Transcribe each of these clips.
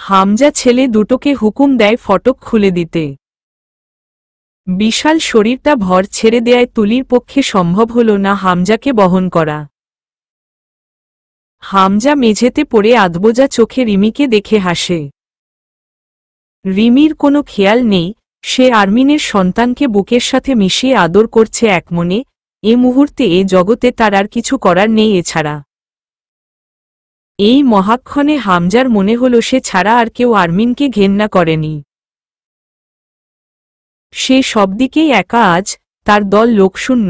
হামজা ছেলে দুটোকে হুকুম দেয় ফটক খুলে দিতে। বিশাল শরীরটা ভর ছেড়ে দেয়ায় তুলির পক্ষে সম্ভব হল না হামজাকে বহন করা। হামজা মেঝেতে পড়ে আধবোজা চোখে রিমিকে দেখে হাসে। রিমির কোনো খেয়াল নেই, সে আরমিনের সন্তানকে বুকের সাথে মিশিয়ে আদর করছে একমনে। এ মুহূর্তে এ জগতে তার আর কিছু করার নেই এছাড়া। এই মহাক্ষণে হামজার মনে হল সে ছাড়া আর কেউ আরমিনকে ঘেন্না করেনি। সে সবদিকেই একা আজ, তার দল লোকশূন্য,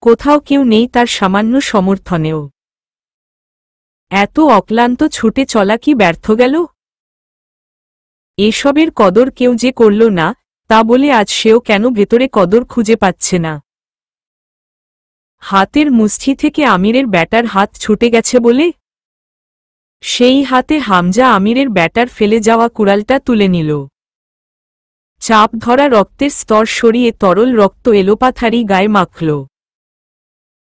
কোথাও কেউ নেই তার সামান্য সমর্থনেও। এত অক্লান্ত ছুটে চলা কি ব্যর্থ গেল? এসবের কদর কেউ যে করল না, তা বলে আজ সেও কেন ভেতরে কদর খুঁজে পাচ্ছে না? হাতের মুষ্টি থেকে আমিরের ব্যাটার হাত ছুটে গেছে বলে? সেই হাতে হামজা আমিরের ব্যাটার ফেলে যাওয়া কুড়ালটা তুলে নিল। চাপ ধরা রক্তের স্তর সরিয়ে তরল রক্ত এলোপাথারি গায়ে মাখল।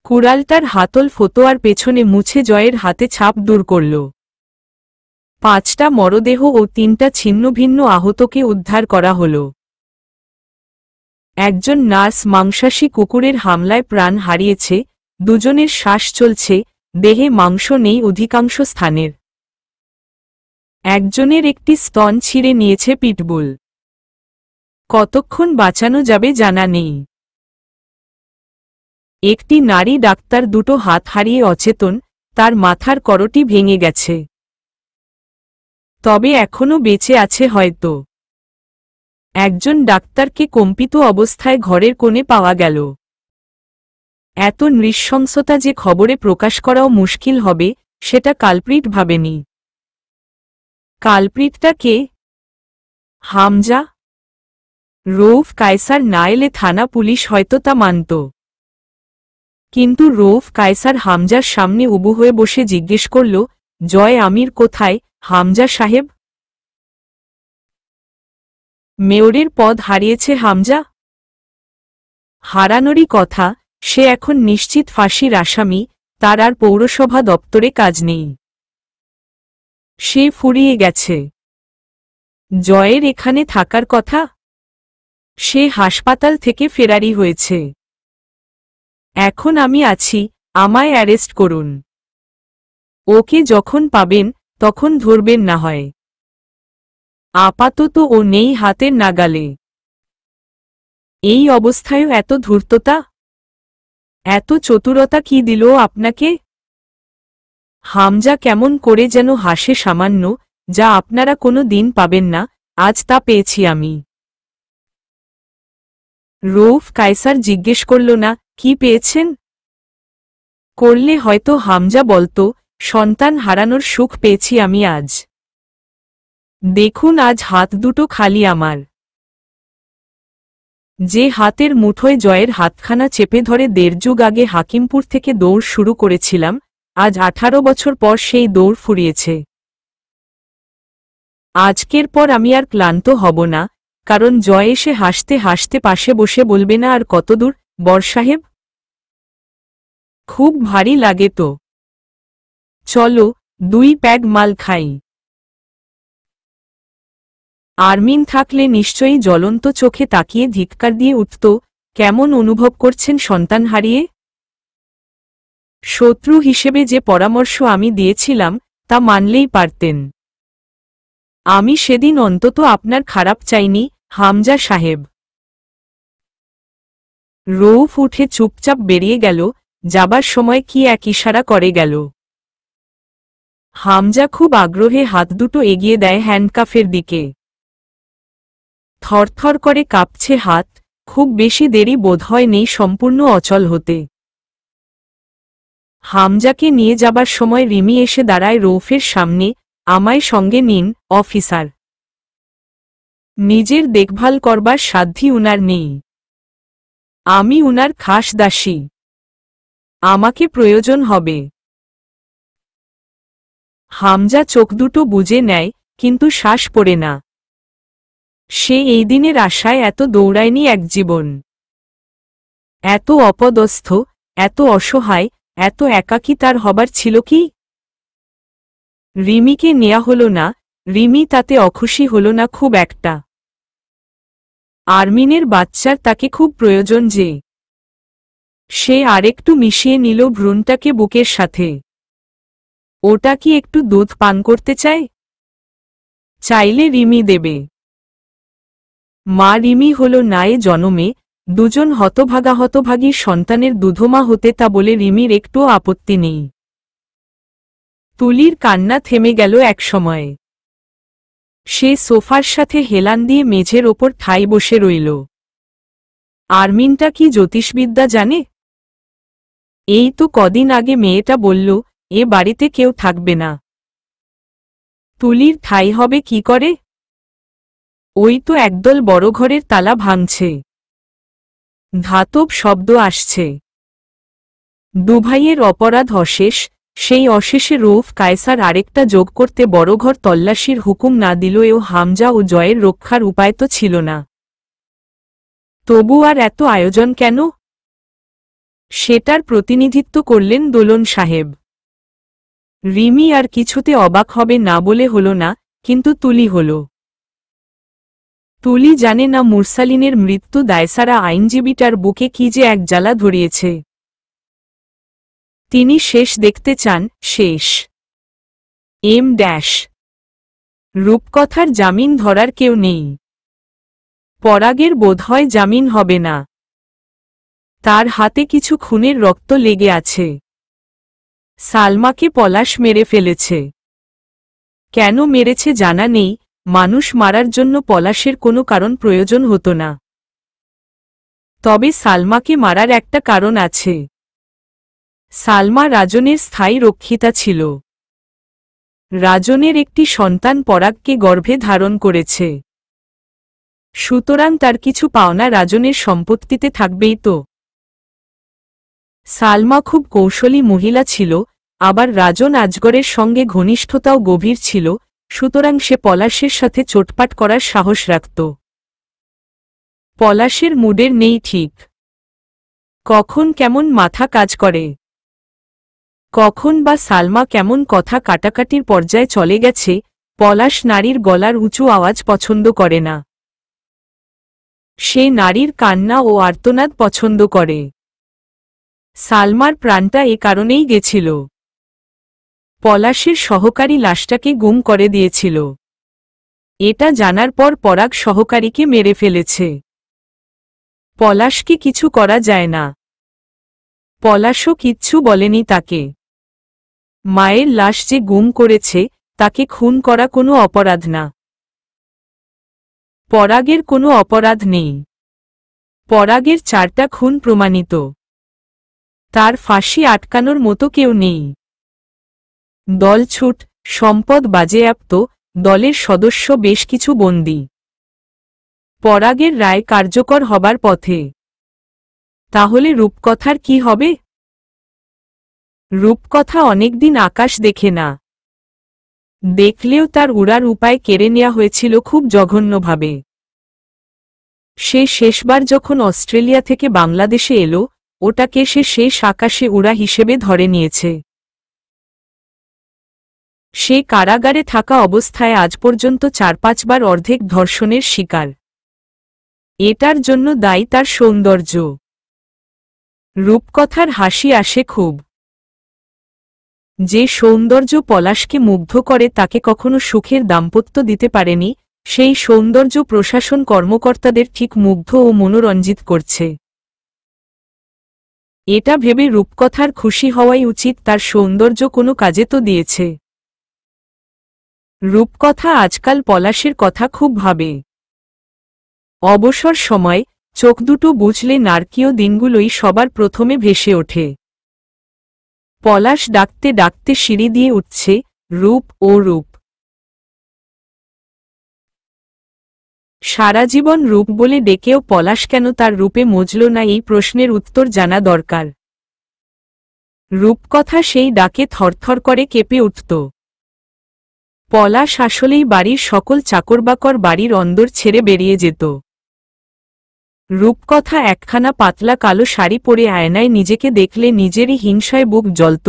কুড়ালটার হাতল ফতোয়ার পেছনে মুছে জয়ের হাতে ছাপ দূর করল। 5টা মরদেহ ও 3টা ছিন্নভিন্ন আহতকে উদ্ধার করা হল। একজন নার্স মাংসাশী কুকুরের হামলায় প্রাণ হারিয়েছে, দুজনের শ্বাস চলছে, দেহে মাংস নেই অধিকাংশ স্থানের। একজনের একটি স্তন ছিঁড়ে নিয়েছে পিটবুল। কতক্ষণ বাঁচানো যাবে জানা নেই। একটি নারী ডাক্তার দুটো হাত হারিয়ে অচেতন, তার মাথার করটি ভেঙে গেছে। তবে এখনো বেঁচে আছে হয়তো। একজন ডাক্তারকে কম্পিত অবস্থায় ঘরের কোণে পাওয়া গেল। এত নৃশংসতা যে খবরে প্রকাশ করাও মুশকিল হবে, সেটা কালপ্রিট ভাবেনি। কালপ্রিটটা কে? হামজা? রউফ কায়সার না এলে থানা পুলিশ হয়তো তা মানত। কিন্তু রউফ কায়সার হামজার সামনে উবু হয়ে বসে জিজ্ঞেস করল, জয় আমির কোথায়, হামজা সাহেব? মেয়রের পদ হারিয়েছে হামজা? হারানোরই কথা, সে এখন নিশ্চিত ফাঁসির আসামি, তার আর পৌরসভা দপ্তরে কাজ নেই। সে ফুরিয়ে গেছে। জয়ের এখানে থাকার কথা? সে হাসপাতাল থেকে ফেরারি হয়েছে। এখন আমি আছি, আমায় অ্যারেস্ট করুন। ওকে যখন পাবেন তখন ধরবেন না হয়। আপাতত ও নেই হাতের নাগালে। এই অবস্থায়ও এত ধূর্ততা, এত চতুরতা কি দিল আপনাকে? হামজা কেমন করে যেন হাসে সামান্য, যা আপনারা কোনো দিন পাবেন না, আজ তা পেয়েছি আমি। রউফ কায়সার জিজ্ঞেস করল না, কি পেয়েছেন? করলে হয়তো হামজা বলতো, সন্তান হারানোর সুখ পেয়েছি আমি আজ। দেখুন আজ হাত দুটো খালি আমার। যে হাতের মুঠোয় জয়ের হাতখানা চেপে ধরে 1.5 যুগ আগে হাকিমপুর থেকে দৌড় শুরু করেছিলাম, আজ 18 বছর পর সেই দৌড় ফুরিয়েছে। আজকের পর আমি আর ক্লান্ত হব না, কারণ জয় এসে হাসতে হাসতে পাশে বসে বলবে না আর কতদূর, বর সাহেব? খুব ভারী লাগে তো। চলো 2 প্যাগ মাল খাই। আরমিন থাকলে নিশ্চয়ই জ্বলন্ত চোখে তাকিয়ে ধিক্কার দিয়ে উঠত, কেমন অনুভব করছেন সন্তান হারিয়ে? শত্রু হিসেবে যে পরামর্শ আমি দিয়েছিলাম তা মানলেই পারতেন। আমি সেদিন অন্তত আপনার খারাপ চাইনি, হামজা সাহেব। রউফ উঠে চুপচাপ বেরিয়ে গেল, যাবার সময় কি এক ইশারা করে গেল। হামজা খুব আগ্রহে হাত দুটো এগিয়ে দেয় হ্যান্ডকাফের দিকে। থরথর করে কাঁপছে হাত, খুব বেশি দেরি বোধহয় নেই সম্পূর্ণ অচল হতে। হামজাকে নিয়ে যাবার সময় রিমি এসে দাঁড়ায় রউফের সামনে, আমায় সঙ্গে নিন, অফিসার। নিজের দেখভাল করবার সাধ্যি উনার নেই। আমি উনার খাস দাসী। আমাকে প্রয়োজন হবে। হামজা চোখ দুটো বুজে নেয়, কিন্তু শ্বাস পড়ে না। সে এই দিনের আশায় এত দৌড়ায়নি এক জীবন। এত অপদস্থ, এত অসহায়, এত একাকী তার হবার ছিল কি? রিমিকে নেয়া হল না, রিমি তাতে অখুশি হল না খুব একটা। আরমিনের বাচ্চার তাকে খুব প্রয়োজন যে। সে আরেকটু মিশিয়ে নিল ভ্রূণটাকে বুকের সাথে। ওটা কি একটু দুধ পান করতে চায়? চাইলে রিমি দেবে। মা রিমি হল না এ জনমে, দুজন হতভাগীর সন্তানের দুধমা হতে, তা বলে রিমির একটুও আপত্তি নেই। তুলির কান্না থেমে গেল এক সময়ে। সে সোফার সাথে হেলান দিয়ে মেঝের ওপর ঠাই বসে রইল। আরমিনটা কি জ্যোতিষবিদ্যা জানে? এই তো কদিন আগে মেয়েটা বলল এ বাড়িতে কেউ থাকবে না। তুলির ঠাই হবে কি করে? ওই তো একদল বড় ঘরের তালা ভাঙছে। ধাতব শব্দ আসছে। দুভাইয়ের অপরাধ অশেষ, সেই অশেষে রৌফ কায়সার আরেকটা যোগ করতে বড়ঘর তল্লাশির হুকুম না দিলেও হামজা ও জয়ের রক্ষার উপায় তো ছিল না। তবু আর এত আয়োজন কেন? সেটার প্রতিনিধিত্ব করলেন দোলন সাহেব। রিমি আর কিছুতে অবাক হবে না বলে হল না, কিন্তু তুলি হল। তুলি জানে না মুরসালিনের মৃত্যু দায়সারা আইনজীবীটার বুকে কি যে এক জ্বালা ধরিয়েছে। তিনি শেষ দেখতে চান, শেষ। রূপকথার জামিন ধরার কেউ নেই। পরাগের বোধহয় জামিন হবে না। তার হাতে কিছু খুনের রক্ত লেগে আছে। সালমাকে পলাশ মেরে ফেলেছে। কেন মেরেছে জানা নেই, মানুষ মারার জন্য পলাশের কোনো কারণ প্রয়োজন হতো না। তবে সালমাকে মারার একটা কারণ আছে। সালমা রাজনের স্থায়ী রক্ষিতা ছিল। রাজনের একটি সন্তান পরাগকে গর্ভে ধারণ করেছে। সুতরাং তার কিছু পাওনা রাজনের সম্পত্তিতে থাকবেই তো। সালমা খুব কৌশলী মহিলা ছিল, আবার রাজন আজগরের সঙ্গে ঘনিষ্ঠতাও গভীর ছিল, সুতরাং সে পলাশের সাথে চোটপাট করার সাহস রাখত। পলাশের মুডের নেই ঠিক। কখন কেমন মাথা কাজ করে, কখন বা সালমা কেমন কথা কাটাকাটির পর্যায়ে চলে গেছে। পলাশ নারীর গলার উঁচু আওয়াজ পছন্দ করে না। সে নারীর কান্না ও আর্তনাদ পছন্দ করে। সালমার প্রাণটা এ কারণেই গেছিল। পলাশের সহকারী লাশটাকে গুম করে দিয়েছিল। এটা জানার পর পরাগ সহকারীকে মেরে ফেলেছে। পলাশকে কিছু করা যায় না। পলাশও কিচ্ছু বলেনি তাকে। মায়ের লাশ যে গুম করেছে, তাকে খুন করা কোনো অপরাধ না। পরাগের কোনো অপরাধ নেই। পরাগের 4টা খুন প্রমাণিত। তার ফাঁসি আটকানোর মতো কেউ নেই। দলছুট, সম্পদ বাজেয়াপ্ত, দলের সদস্য বেশ কিছু বন্দী। পরাগের রায় কার্যকর হবার পথে। তাহলে রূপকথার কি হবে? রূপকথা অনেকদিন আকাশ দেখে না। দেখলেও তার উড়ার উপায় কেড়ে নেওয়া হয়েছিল খুব জঘন্যভাবে। সে শেষবার যখন অস্ট্রেলিয়া থেকে বাংলাদেশে এলো, ওটাকে সে শেষ আকাশে উড়া হিসেবে ধরে নিয়েছে। সে কারাগারে থাকা অবস্থায় আজ পর্যন্ত 4-5 বার অর্ধেক ধর্ষণের শিকার। এটার জন্য দায়ী তার সৌন্দর্য। রূপকথার হাসি আসে খুব। যে সৌন্দর্য পলাশকে মুগ্ধ করে তাকে কখনো সুখের দাম্পত্য দিতে পারেনি, সেই সৌন্দর্য প্রশাসন কর্মকর্তাদের ঠিক মুগ্ধ ও মনোরঞ্জিত করছে। এটা ভেবে রূপকথার খুশি হওয়াই উচিত, তার সৌন্দর্য কোনো কাজে তো দিয়েছে। রূপকথা আজকাল পলাশের কথা খুব ভাবে। অবসর সময় চোখ দুটো বুঝলে নারকীয় দিনগুলোই সবার প্রথমে ভেসে ওঠে। পলাশ ডাকতে ডাকতে সিঁড়ি দিয়ে উঠছে, রূপ ও রূপ। সারা জীবন রূপ বলে ডেকেও পলাশ কেন তার রূপে মজল না, এই প্রশ্নের উত্তর জানা দরকার। রূপকথা সেই ডাকে থরথর করে কেঁপে উঠত। পলাশ আসলেই বাড়ির সকল চাকরবাকর বাড়ির অন্দর ছেড়ে বেরিয়ে যেত। রূপকথা একখানা পাতলা কালো শাড়ি পরে আয়নায় নিজেকে দেখলে নিজেরই হিংসায় বুক জ্বলত।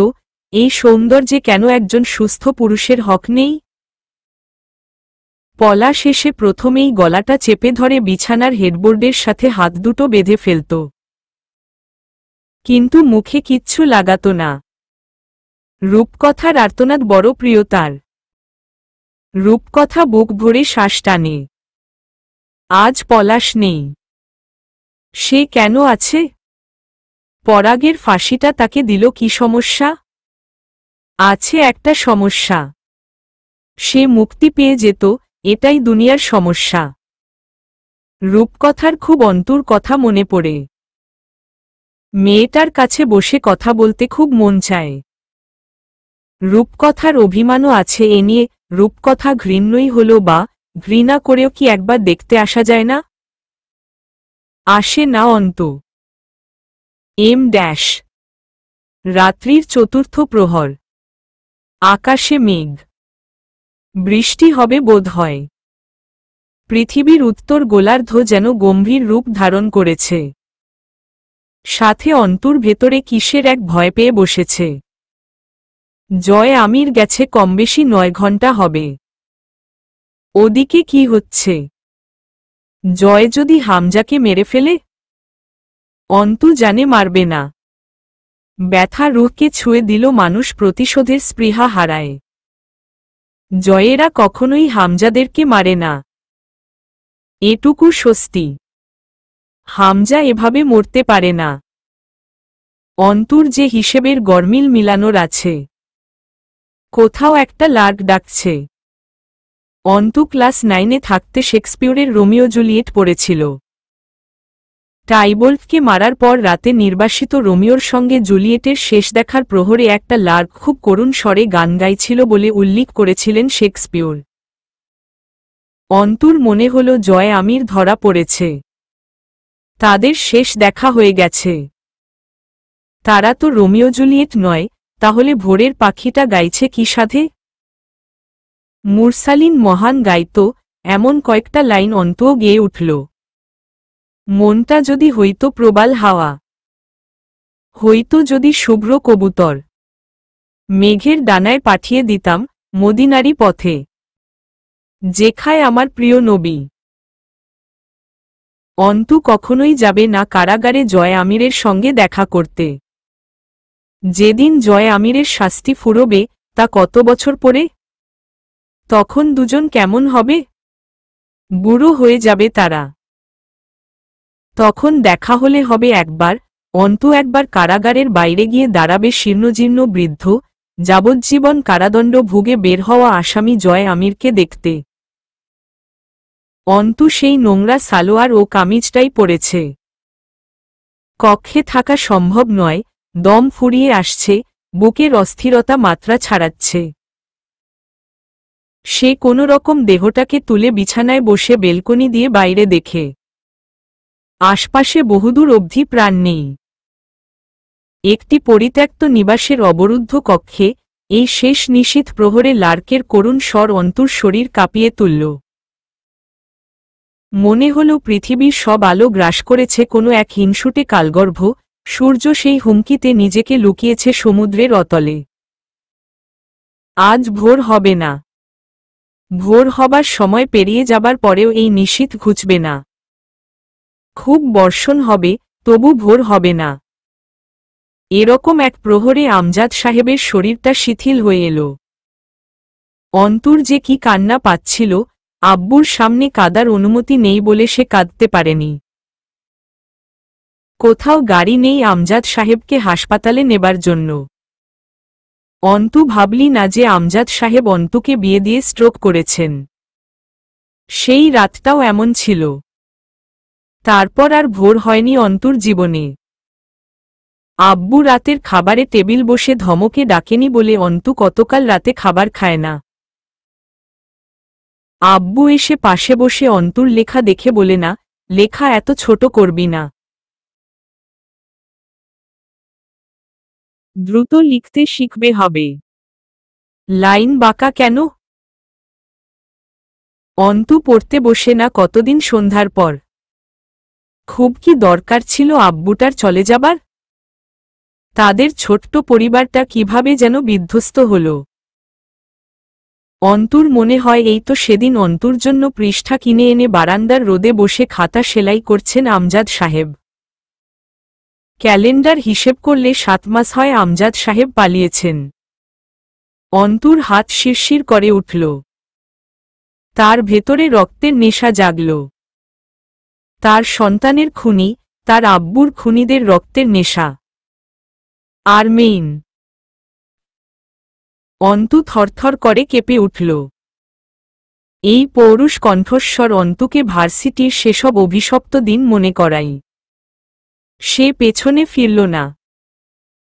এই সৌন্দর্যে কেন একজন সুস্থ পুরুষের হক নেই? পলাশ এসে প্রথমেই গলাটা চেপে ধরে বিছানার হেডবোর্ডের সাথে হাত দুটো বেঁধে ফেলত, কিন্তু মুখে কিচ্ছু লাগাত না। রূপকথার আর্তনাদ বড় প্রিয় তার। রূপকথা বুক ভরে শ্বাস টানে। আজ পলাশ নেই। সে কেন আছে? পরাগের ফাঁসিটা তাকে দিল কি সমস্যা? আছে একটা সমস্যা। সে মুক্তি পেয়ে যেত, এটাই দুনিয়ার সমস্যা। রূপকথার খুব অন্তর কথা মনে পড়ে। মেয়েটার কাছে বসে কথা বলতে খুব মন চায়। রূপকথার অভিমানও আছে এ নিয়ে। রূপকথা ঘৃণ্যই হল বা ঘৃণা করেও কি একবার দেখতে আসা যায় না? আসে না অন্ত। ড্যাশ রাত্রির চতুর্থ প্রহর। আকাশে মেঘ। বৃষ্টি হবে বোধ হয়। পৃথিবীর উত্তর গোলার্ধ যেন গম্ভীর রূপ ধারণ করেছে। সাথে অন্তর ভেতরে কিসের এক ভয় পেয়ে বসেছে। জয় আমির গেছে কমবেশি 9 ঘন্টা হবে। ওদিকে কি হচ্ছে? জয় যদি হামজাকে মেরে ফেলে? অন্তু জানে মারবে না। ব্যথা রুহকে ছুঁয়ে দিল মানুষ প্রতিশোধের স্পৃহা হারায়। জয়েরা কখনোই হামজাদেরকে মারে না। এটুকু স্বস্তি। হামজা এভাবে মরতে পারে না। অন্তর যে হিসেবের গরমিল মিলানোর আছে। কোথাও একটা লার্ক ডাকছে। অন্তু ক্লাস 9-এ থাকতে শেক্সপিয়রের রোমিও জুলিয়েট পড়েছিল। টাইবোল্টকে মারার পর রাতে নির্বাসিত রোমিওর সঙ্গে জুলিয়েটের শেষ দেখার প্রহরে একটা লার্ক খুব করুণ স্বরে গান গাইছিল বলে উল্লেখ করেছিলেন শেক্সপিয়র। অন্তুর মনে হল জয় আমির ধরা পড়েছে। তাদের শেষ দেখা হয়ে গেছে। তারা তো রোমিও জুলিয়েট নয়, তাহলে ভোরের পাখিটা গাইছে কি সাধে? মুরসালিন মহান গাইত, এমন কয়েকটা লাইন অন্তুও গেয়ে উঠল। মনটা যদি হইত প্রবাল হাওয়া, হইত যদি শুভ্র কবুতর, মেঘের ডানায় পাঠিয়ে দিতাম মদিনারি পথে, যেখায় আমার প্রিয় নবী। অন্তু কখনোই যাবে না কারাগারে জয় আমিরের সঙ্গে দেখা করতে। যেদিন জয় আমিরের শাস্তি ফুরবে, তা কত বছর পরে? তখন দুজন কেমন হবে? বুড়ো হয়ে যাবে তারা। তখন দেখা হলে হবে একবার, অন্তু একবার কারাগারের বাইরে গিয়ে দাঁড়াবে শীর্ণজীর্ণ বৃদ্ধ, যাবজ্জীবন কারাদণ্ড ভুগে বের হওয়া আসামি জয় আমিরকে দেখতে। অন্তু সেই নোংরা সালোয়ার ও কামিজটাই পরেছে। কক্ষে থাকা সম্ভব নয়, দম ফুরিয়ে আসছে, বুকের অস্থিরতা মাত্রা ছাড়াচ্ছে। সে কোনো রকম দেহটাকে তুলে বিছানায় বসে বেলকনি দিয়ে বাইরে দেখে। আশপাশে বহুদূর অবধি প্রাণ নেই। একটি পরিত্যক্ত নিবাসের অবরুদ্ধ কক্ষে এই শেষ নিশীথ প্রহরে লার্কের করুণ স্বর অন্তুর শরীর কাঁপিয়ে তুলল। মনে হল পৃথিবীর সব আলো গ্রাস করেছে কোনো এক হিংসুটে কালগর্ভ, সূর্য সেই হুমকিতে নিজেকে লুকিয়েছে সমুদ্রের অতলে। আজ ভোর হবে না। ভোর হবার সময় পেরিয়ে যাবার পরেও এই নিশীথ ঘুচবে না। খুব বর্ষণ হবে, তবু ভোর হবে না। এরকম এক প্রহরে আমজাদ সাহেবের শরীরটা শিথিল হয়ে এল। অন্তুর যে কি কান্না পাচ্ছিল, আব্বুর সামনে কাঁদার অনুমতি নেই বলে সে কাঁদতে পারেনি। কোথাও গাড়ি নেই আমজাদ সাহেবকে হাসপাতালে নেবার জন্য। অন্তু ভাবলি না যে আমজাদ সাহেব অন্তুকে বিয়ে দিয়ে স্ট্রোক করেছেন। সেই রাতটাও এমন ছিল। তারপর আর ভোর হয়নি অন্তুর জীবনে। আব্বু রাতের খাবারে টেবিল বসে ধমকে ডাকেনি বলে অন্তু কতকাল রাতে খাবার খায় না। আব্বু এসে পাশে বসে অন্তুর লেখা দেখে বলে না, লেখা এত ছোট করবি না। দ্রুত লিখতে শিখবে হবে। লাইন বাঁকা কেন? অন্তু পড়তে বসে না কতদিন সন্ধ্যার পর। খুব কি দরকার ছিল আব্বুটার চলে যাবার? তাদের ছোট্ট পরিবারটা কিভাবে যেন বিধ্বস্ত হল। অন্তুর মনে হয় এই তো সেদিন অন্তুর জন্য পৃষ্ঠা কিনে এনে বারান্দার রোদে বসে খাতা সেলাই করছেন আমজাদ সাহেব। ক্যালেন্ডার হিসেব করলে 7 মাস হয় আমজাদ সাহেব পালিয়েছেন। অন্তুর হাত শিরশির করে উঠল। তার ভেতরে রক্তের নেশা জাগল। তার সন্তানের খুনি, তার আব্বুর খুনিদের রক্তের নেশা। আর মেইন অন্তু থরথর করে কেঁপে উঠল। এই পৌরুষ কণ্ঠস্বর অন্তুকে ভার্সিটির সেসব অভিশপ্ত দিন মনে করাই। সে পেছনে ফিরল না।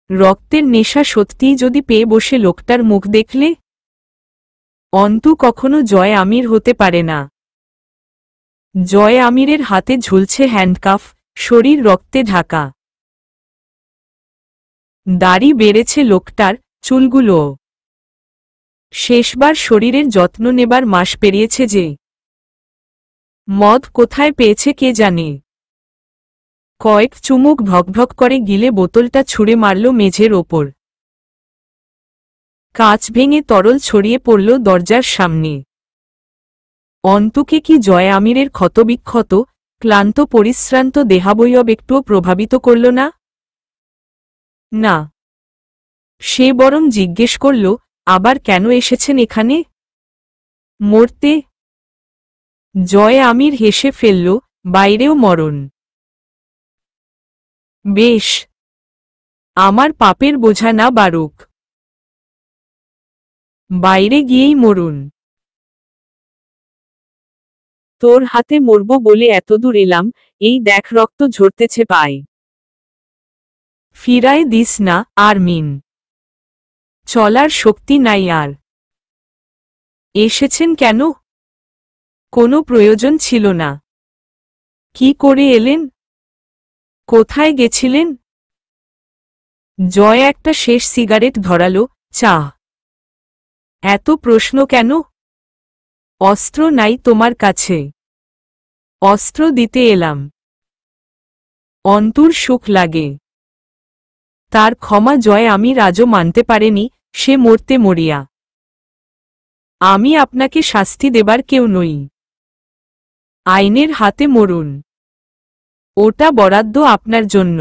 রক্তের নেশা সত্যিই যদি পেয়ে বসে লোকটার মুখ দেখলে? অন্তু কখনো জয় আমির হতে পারে না। জয় আমিরের হাতে ঝুলছে হ্যান্ডকাফ, শরীর রক্তে ঢাকা। দাড়ি বেড়েছে লোকটার, চুলগুলো। শেষবার শরীরের যত্ন নেবার মাস পেরিয়েছে যে। মদ কোথায় পেয়েছে কে জানে। কয়েক চুমুক ভকভক করে গিলে বোতলটা ছুঁড়ে মারল মেঝের ওপর। কাঁচ ভেঙে তরল ছড়িয়ে পড়ল দরজার সামনে। অন্তুকে কি জয় আমিরের ক্ষতবিক্ষত, ক্লান্ত পরিশ্রান্ত দেহাবয়ব একটুও প্রভাবিত করল না? না। সে বরং জিজ্ঞেস করল, আবার কেন এসেছেন এখানে? মরতে। জয় আমির হেসে ফেলল, বাইরেও মরণ। বেশ, আমার পাপের বোঝা না বারুক। বাইরে গিয়েই মরুন। তোর হাতে মরব বলে এতদূর এলাম, এই দেখ রক্ত ঝরতেছে পায়। ফিরায় দিস না, আরমিন। চলার শক্তি নাই আর। এসেছেন কেন? কোনো প্রয়োজন ছিল না। কি করে এলেন? কোথায় গেছিলেন? জয় একটা শেষ সিগারেট ধরালো, চা। এত প্রশ্ন কেন? অস্ত্র নাই তোমার কাছে? অস্ত্র দিতে এলাম। অন্তুর সুখ লাগে। তার ক্ষমা জয় আমির আজও মানতে পারেনি, সে মরতে মরিয়া। আমি আপনাকে শাস্তি দেবার কেউ নই। আইনের হাতে মরুন। ওটা বরাদ্দ আপনার জন্য।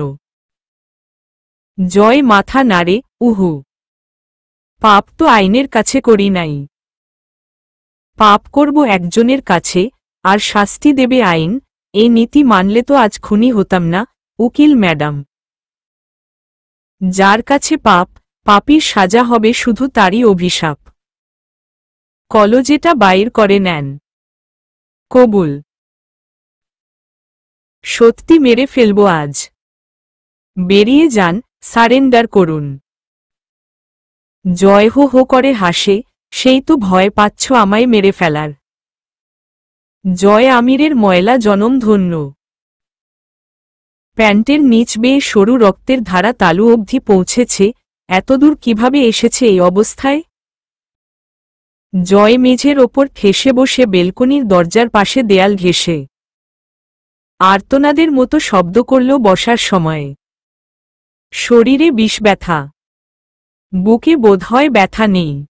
জয় মাথা নাড়ে, উহু। পাপ তো আইনের কাছে করি নাই। পাপ করব একজনের কাছে, আর শাস্তি দেবে আইন। এই নীতি মানলে তো আজ খুনি হতাম না, উকিল ম্যাডাম। যার কাছে পাপ, পাপীর সাজা হবে শুধু তারই অভিশাপ। কলজেটা বাইর করে নেন। কবুল। সত্যি মেরে ফেলব আজ। বেরিয়ে যান, সারেন্ডার করুন। জয় হো হো করে হাসে, সেই তো ভয় পাচ্ছ আমায় মেরে ফেলার। জয় আমিরের ময়লা জনম ধন্য। প্যান্টের নিচ বেয়ে সরু রক্তের ধারা তালু অবধি পৌঁছেছে, এতদূর কিভাবে এসেছে এই অবস্থায়? জয় মেঝের ওপর ঠেসে বসে বেলকনির দরজার পাশে দেয়াল ঘেঁষে আর্তনাদের মতো শব্দ করল বসার সময়ে। শরীরে বিষ ব্যথা। বুকে বোধহয় ব্যথা নেই।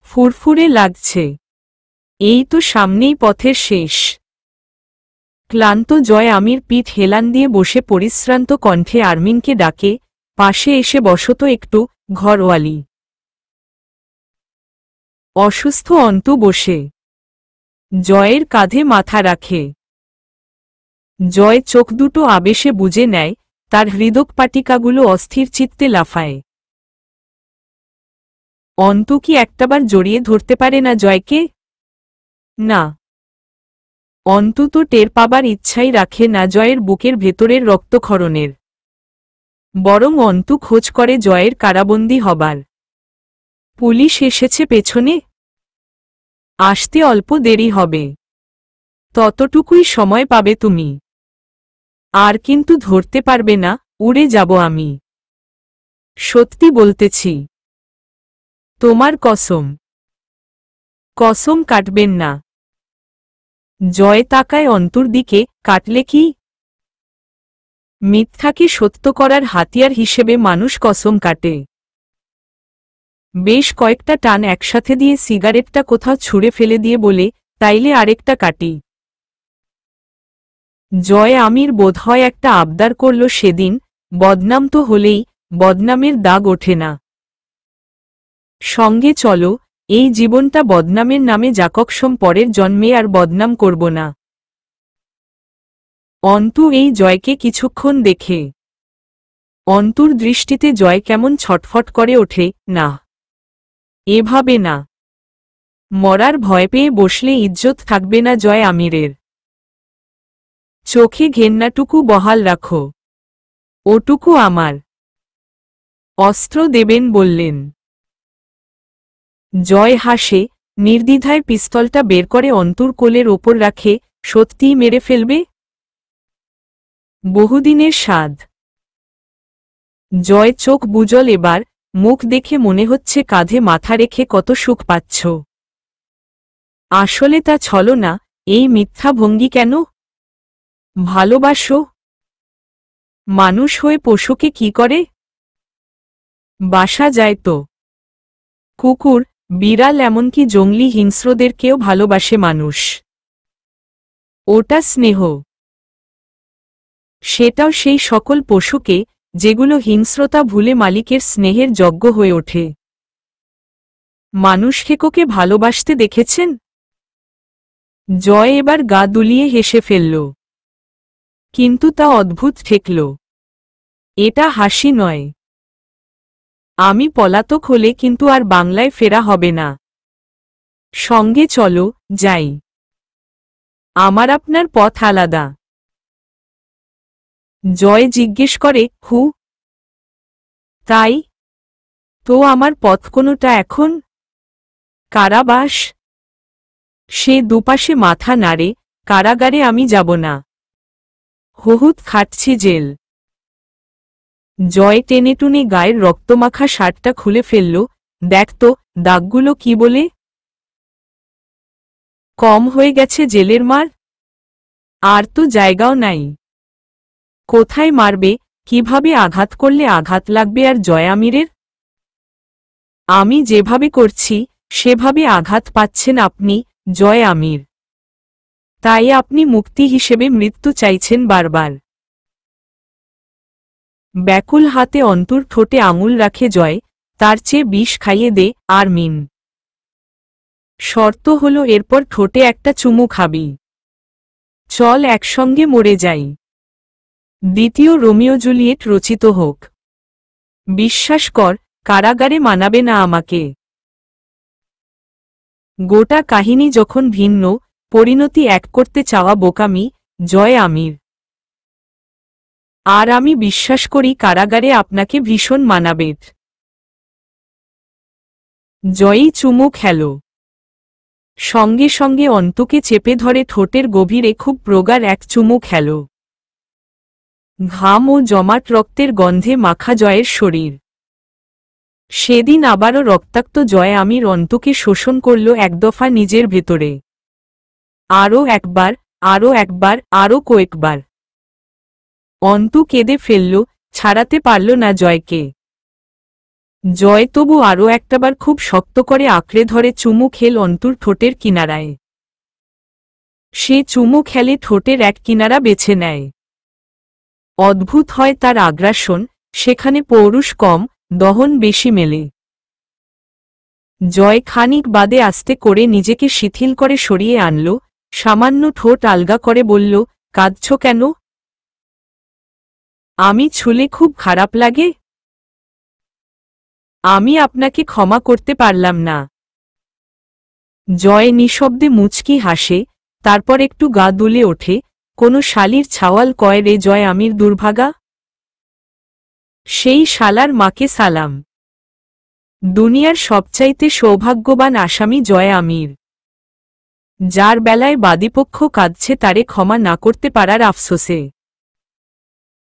ফুরফুরে লাগছে। এই তো সামনেই পথের শেষ। ক্লান্ত জয় আমির পিঠ হেলান দিয়ে বসে পরিশ্রান্ত কণ্ঠে আরমিনকে ডাকে, পাশে এসে বসত একটু, ঘরওয়ালি। অসুস্থ অন্তু বসে। জয়ের কাঁধে মাথা রাখে। জয় চোখ দুটো আবেশে বুজে নেয়, তার হৃদকপাটিকাগুলো অস্থির চিত্তে লাফায়। অন্তু কি একটাবার জড়িয়ে ধরতে পারে না জয়কে? না। অন্তু তো টের পাবার ইচ্ছাই রাখে না জয়ের বুকের ভেতরের রক্তক্ষরণের। বরং অন্তু খোঁজ করে জয়ের কারাবন্দী হবার। পুলিশ এসেছে পেছনে? আসতে অল্প দেরি হবে। ততটুকুই সময় পাবে তুমি। আর কিন্তু ধরতে পারবে না, উড়ে যাব আমি। সত্যি বলতেছি। তোমার কসম। কসম কাটবেন না। জয় তাকায় অন্তুর দিকে, কাটলে কি? মিথ্যাকে সত্য করার হাতিয়ার হিসেবে মানুষ কসম কাটে। বেশ কয়েকটা টান একসাথে দিয়ে সিগারেটটা কোথাও ছুঁড়ে ফেলে দিয়ে বলে, তাইলে আরেকটা কাটি। জয় আমির বোধহয় একটা আবদার করল সেদিন, বদনাম তো হলেই, বদনামের দাগ ওঠে না। সঙ্গে চলো, এই জীবনটা বদনামের নামে যাকক্ষম, পরের জন্মে আর বদনাম করব না। অন্তু এই জয়কে কিছুক্ষণ দেখে। অন্তুর দৃষ্টিতে জয় কেমন ছটফট করে ওঠে, না, এভাবে না। মরার ভয় পেয়ে বসলে ইজ্জত থাকবে না জয় আমিরের। চোখে ঘেন্নাটুকু বহাল রাখো, ওটুকু আমার। অস্ত্র দেবেন বললেন। জয় হাসে, নির্দ্বিধায় পিস্তলটা বের করে অন্তুর কোলের ওপর রাখে। সত্যিই মেরে ফেলবে? বহুদিনের স্বাদ। জয় চোখ বুজল এবার, মুখ দেখে মনে হচ্ছে কাঁধে মাথা রেখে কত সুখ পাচ্ছ। আসলে তা ছলনা, এই মিথ্যা ভঙ্গি কেন? ভালোবাসো? মানুষ হয়ে পশুকে কি করে? বাসা যায় তো। কুকুর, বিড়াল, এমনকি জঙ্গলি হিংস্রদেরকেও ভালোবাসে মানুষ। ওটা স্নেহ। সেটাও সেই সকল পশুকে, যেগুলো হিংস্রতা ভুলে মালিকের স্নেহের যজ্ঞ হয়ে ওঠে। মানুষকেকে ভালোবাসতে দেখেছেন? জয় এবার গা দুলিয়ে হেসে ফেলল। কিন্তু তা অদ্ভুত ঠেকল। এটা হাসি নয়। আমি পলাতক হলে কিন্তু আর বাংলায় ফেরা হবে না। সঙ্গে চলো, যাই। আমার আপনার পথ আলাদা। জয় জিজ্ঞেস করে, হু? তাই তো আমার পথ কোনোটা এখন? কারাবাস? সে দুপাশে মাথা নাড়ে, কারাগারে আমি যাব না। বহুত খাটছি জেল। জয় টেনে টুনে গায়ের রক্তমাখা শার্টটা খুলে ফেলল। দেখ তো, দাগগুলো কি বলে? কম হয়ে গেছে জেলের মার? আর তো জায়গাও নাই। কোথায় মারবে? কিভাবে আঘাত করলে আঘাত লাগবে আর জয় আমিরের? আমি যেভাবে করছি, সেভাবে আঘাত পাচ্ছেন আপনি, জয় আমির। তাই আপনি মুক্তি হিসেবে মৃত্যু চাইছেন বারবার। ব্যাকুল হাতে অন্তুর ঠোঁটে আঙুল রাখে জয়, তার চেয়ে বিষ খাইয়ে দে, আর মিন। শর্ত হল এরপর ঠোঁটে একটা চুমু খাবি। চল একসঙ্গে মরে যাই। দ্বিতীয় রোমিও জুলিয়েট রচিত হোক। বিশ্বাস কর, কারাগারে মানাবে না আমাকে। গোটা কাহিনী যখন ভিন্ন, পরিণতি এক করতে চাওয়া বোকামি, জয় আমির। আর আমি বিশ্বাস করি কারাগারে আপনাকে ভীষণ মানাবে। জয়ই চুমু খেল। সঙ্গে সঙ্গে অন্তুকে চেপে ধরে ঠোঁটের গভীরে খুব প্রগাঢ় এক চুমু খেল। ঘাম ও জমাট রক্তের গন্ধে মাখা জয়ের শরীর। সেদিন আবারও রক্তাক্ত জয় আমির অন্তুকে শোষণ করল একদফা নিজের ভেতরে। আরও একবার, আরও একবার, আরও কয়েকবার। অন্তু কেঁদে ফেলল, ছাড়াতে পারল না জয়কে। জয় তবু আরও একটাবার খুব শক্ত করে আঁকড়ে ধরে চুমু খেল অন্তুর ঠোঁটের কিনারায়। সে চুমু খেলে ঠোঁটের এক কিনারা বেছে নেয়। অদ্ভুত হয় তার আগ্রাসন, সেখানে পৌরুষ কম, দহন বেশি মেলে। জয় খানিক বাদে আস্তে করে নিজেকে শিথিল করে সরিয়ে আনল, সামান্য ঠোঁট আলগা করে বলল, কাঁদছ কেন? আমি ছুলে খুব খারাপ লাগে? আমি আপনাকে ক্ষমা করতে পারলাম না। জয় নিঃশব্দে মুচকি হাসে, তারপর একটু গা দুলে ওঠে। কোনো শালির ছাওয়াল কয় রে জয় আমির দুর্ভাগা? সেই শালার মাকে সালাম। দুনিয়ার সবচাইতে সৌভাগ্যবান আসামি জয় আমির, যার বেলায় বাদীপক্ষ কাঁদছে তারে ক্ষমা না করতে পারার আফসোসে।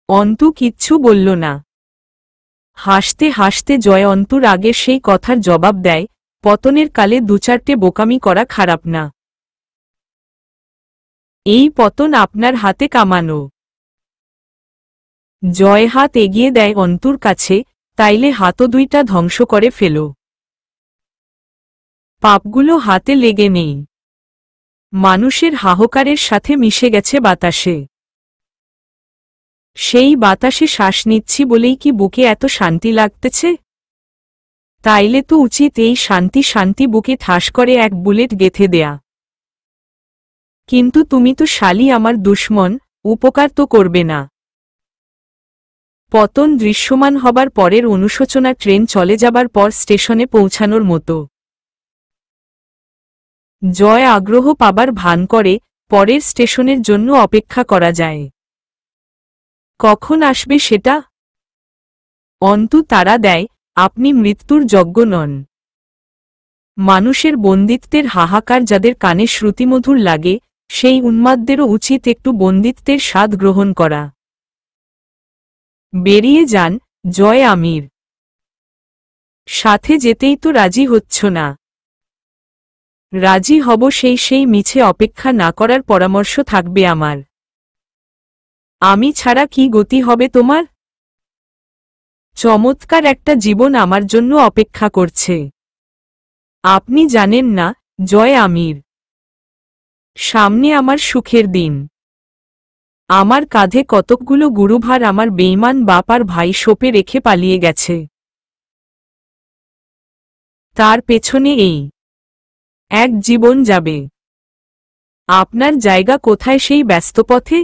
অন্তু কিচ্ছু বলল না। হাসতে হাসতে জয় অন্তুর আগের সেই কথার জবাব দেয়, পতনের কালে দুচারটে বোকামি করা খারাপ না। এই পতন আপনার হাতে কামানো। জয় হাত এগিয়ে দেয় অন্তুর কাছে, তাইলে হাতও দুইটা ধ্বংস করে ফেলো। পাপগুলো হাতে লেগে নেই, মানুষের হাহাকারের সাথে মিশে গেছে বাতাসে। সেই বাতাসে শ্বাস নিচ্ছি বলেই কি বুকে এত শান্তি লাগতেছে? তাইলে তো উচিত এই শান্তি শান্তি বুকে ঠাস করে এক বুলেট গেঁথে দেয়া। কিন্তু তুমি তো শালি আমার দুশ্মন, উপকার তো করবে না। পতন দৃশ্যমান হবার পরের অনুশোচনা ট্রেন চলে যাবার পর স্টেশনে পৌঁছানোর মতো। জয় আগ্রহ পাবার ভান করে, পরের স্টেশনের জন্য অপেক্ষা করা যায়। কখন আসবে সেটা? অন্তু তাড়া দেয়, আপনি মৃত্যুর যজ্ঞ নন। মানুষের বন্দিত্বের হাহাকার যাদের কানে শ্রুতিমধুর লাগে, সেই উন্মাদদেরও উচিত একটু বন্দিত্বের স্বাদ গ্রহণ করা। বেরিয়ে যান, জয় আমির। সাথে যেতেই তো রাজি হচ্ছ না। রাজি হব সেই মিছে অপেক্ষা না করার পরামর্শ থাকবে আমার। আমি ছাড়া কি গতি হবে তোমার? চমৎকার একটা জীবন আমার জন্য অপেক্ষা করছে। আপনি জানেন না, জয় আমির, সামনে আমার সুখের দিন। আমার কাঁধে কতকগুলো গুরুভার আমার বেঈমান বাপ আর ভাই সোপে রেখে পালিয়ে গেছে। তার পেছনে এই এক জীবন যাবে। আপনার জায়গা কোথায় সেই ব্যস্ত পথে?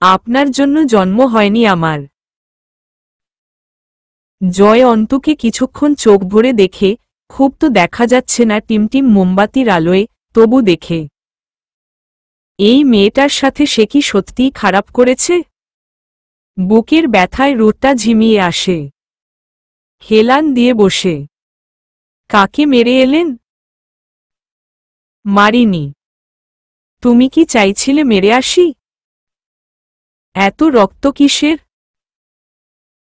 আপনার জন্য জন্ম হয়নি আমার। জয় অন্তুকে কিছুক্ষণ চোখ ভরে দেখে, খুব তো দেখা যাচ্ছে না টিমটিম মোমবাতির আলোয়, তবু দেখে এই মেয়েটার সাথে সে কি সত্যিই খারাপ করেছে? বুকের ব্যথায় রোদটা ঝিমিয়ে আসে। হেলান দিয়ে বসে। কাকে মেরে এলেন? মারিনি। তুমি কি চাইছিলে মেরে আসি? এত রক্ত কিসের?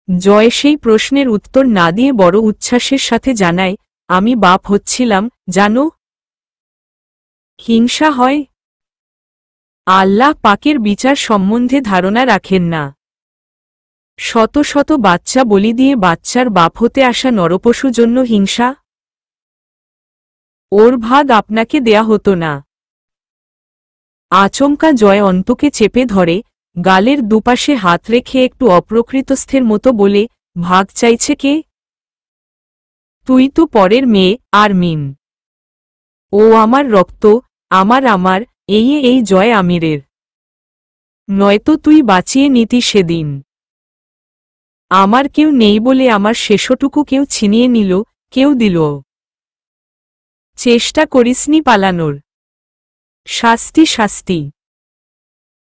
জয় সেই প্রশ্নের উত্তর না দিয়ে বড় উচ্ছ্বাসের সাথে জানায়, আমি বাপ হচ্ছিলাম, জানো? হিংসা হয়। আল্লাহ পাকের বিচার সম্বন্ধে ধারণা রাখেন না। শত শত বাচ্চা বলি দিয়ে বাচ্চার বাপ হতে আসা নরপশু জন্য হিংসা? ওর ভাগ আপনাকে দেয়া হতো না। আচমকা জয় অন্তুকে চেপে ধরে, গালের দুপাশে হাত রেখে একটু অপ্রকৃতস্থের মতো বলে, ভাগ চাইছে কে? তুই তো পরের মেয়ে, আর মিন। ও আমার রক্ত, আমার এই জয় আমিরের। নয়তো তুই বাঁচিয়ে নিতি সেদিন। আমার কেউ নেই বলে আমার শেষটুকু কেউ ছিনিয়ে নিল, কেউ দিল। চেষ্টা করিসনি পালানোর। শাস্তি শাস্তি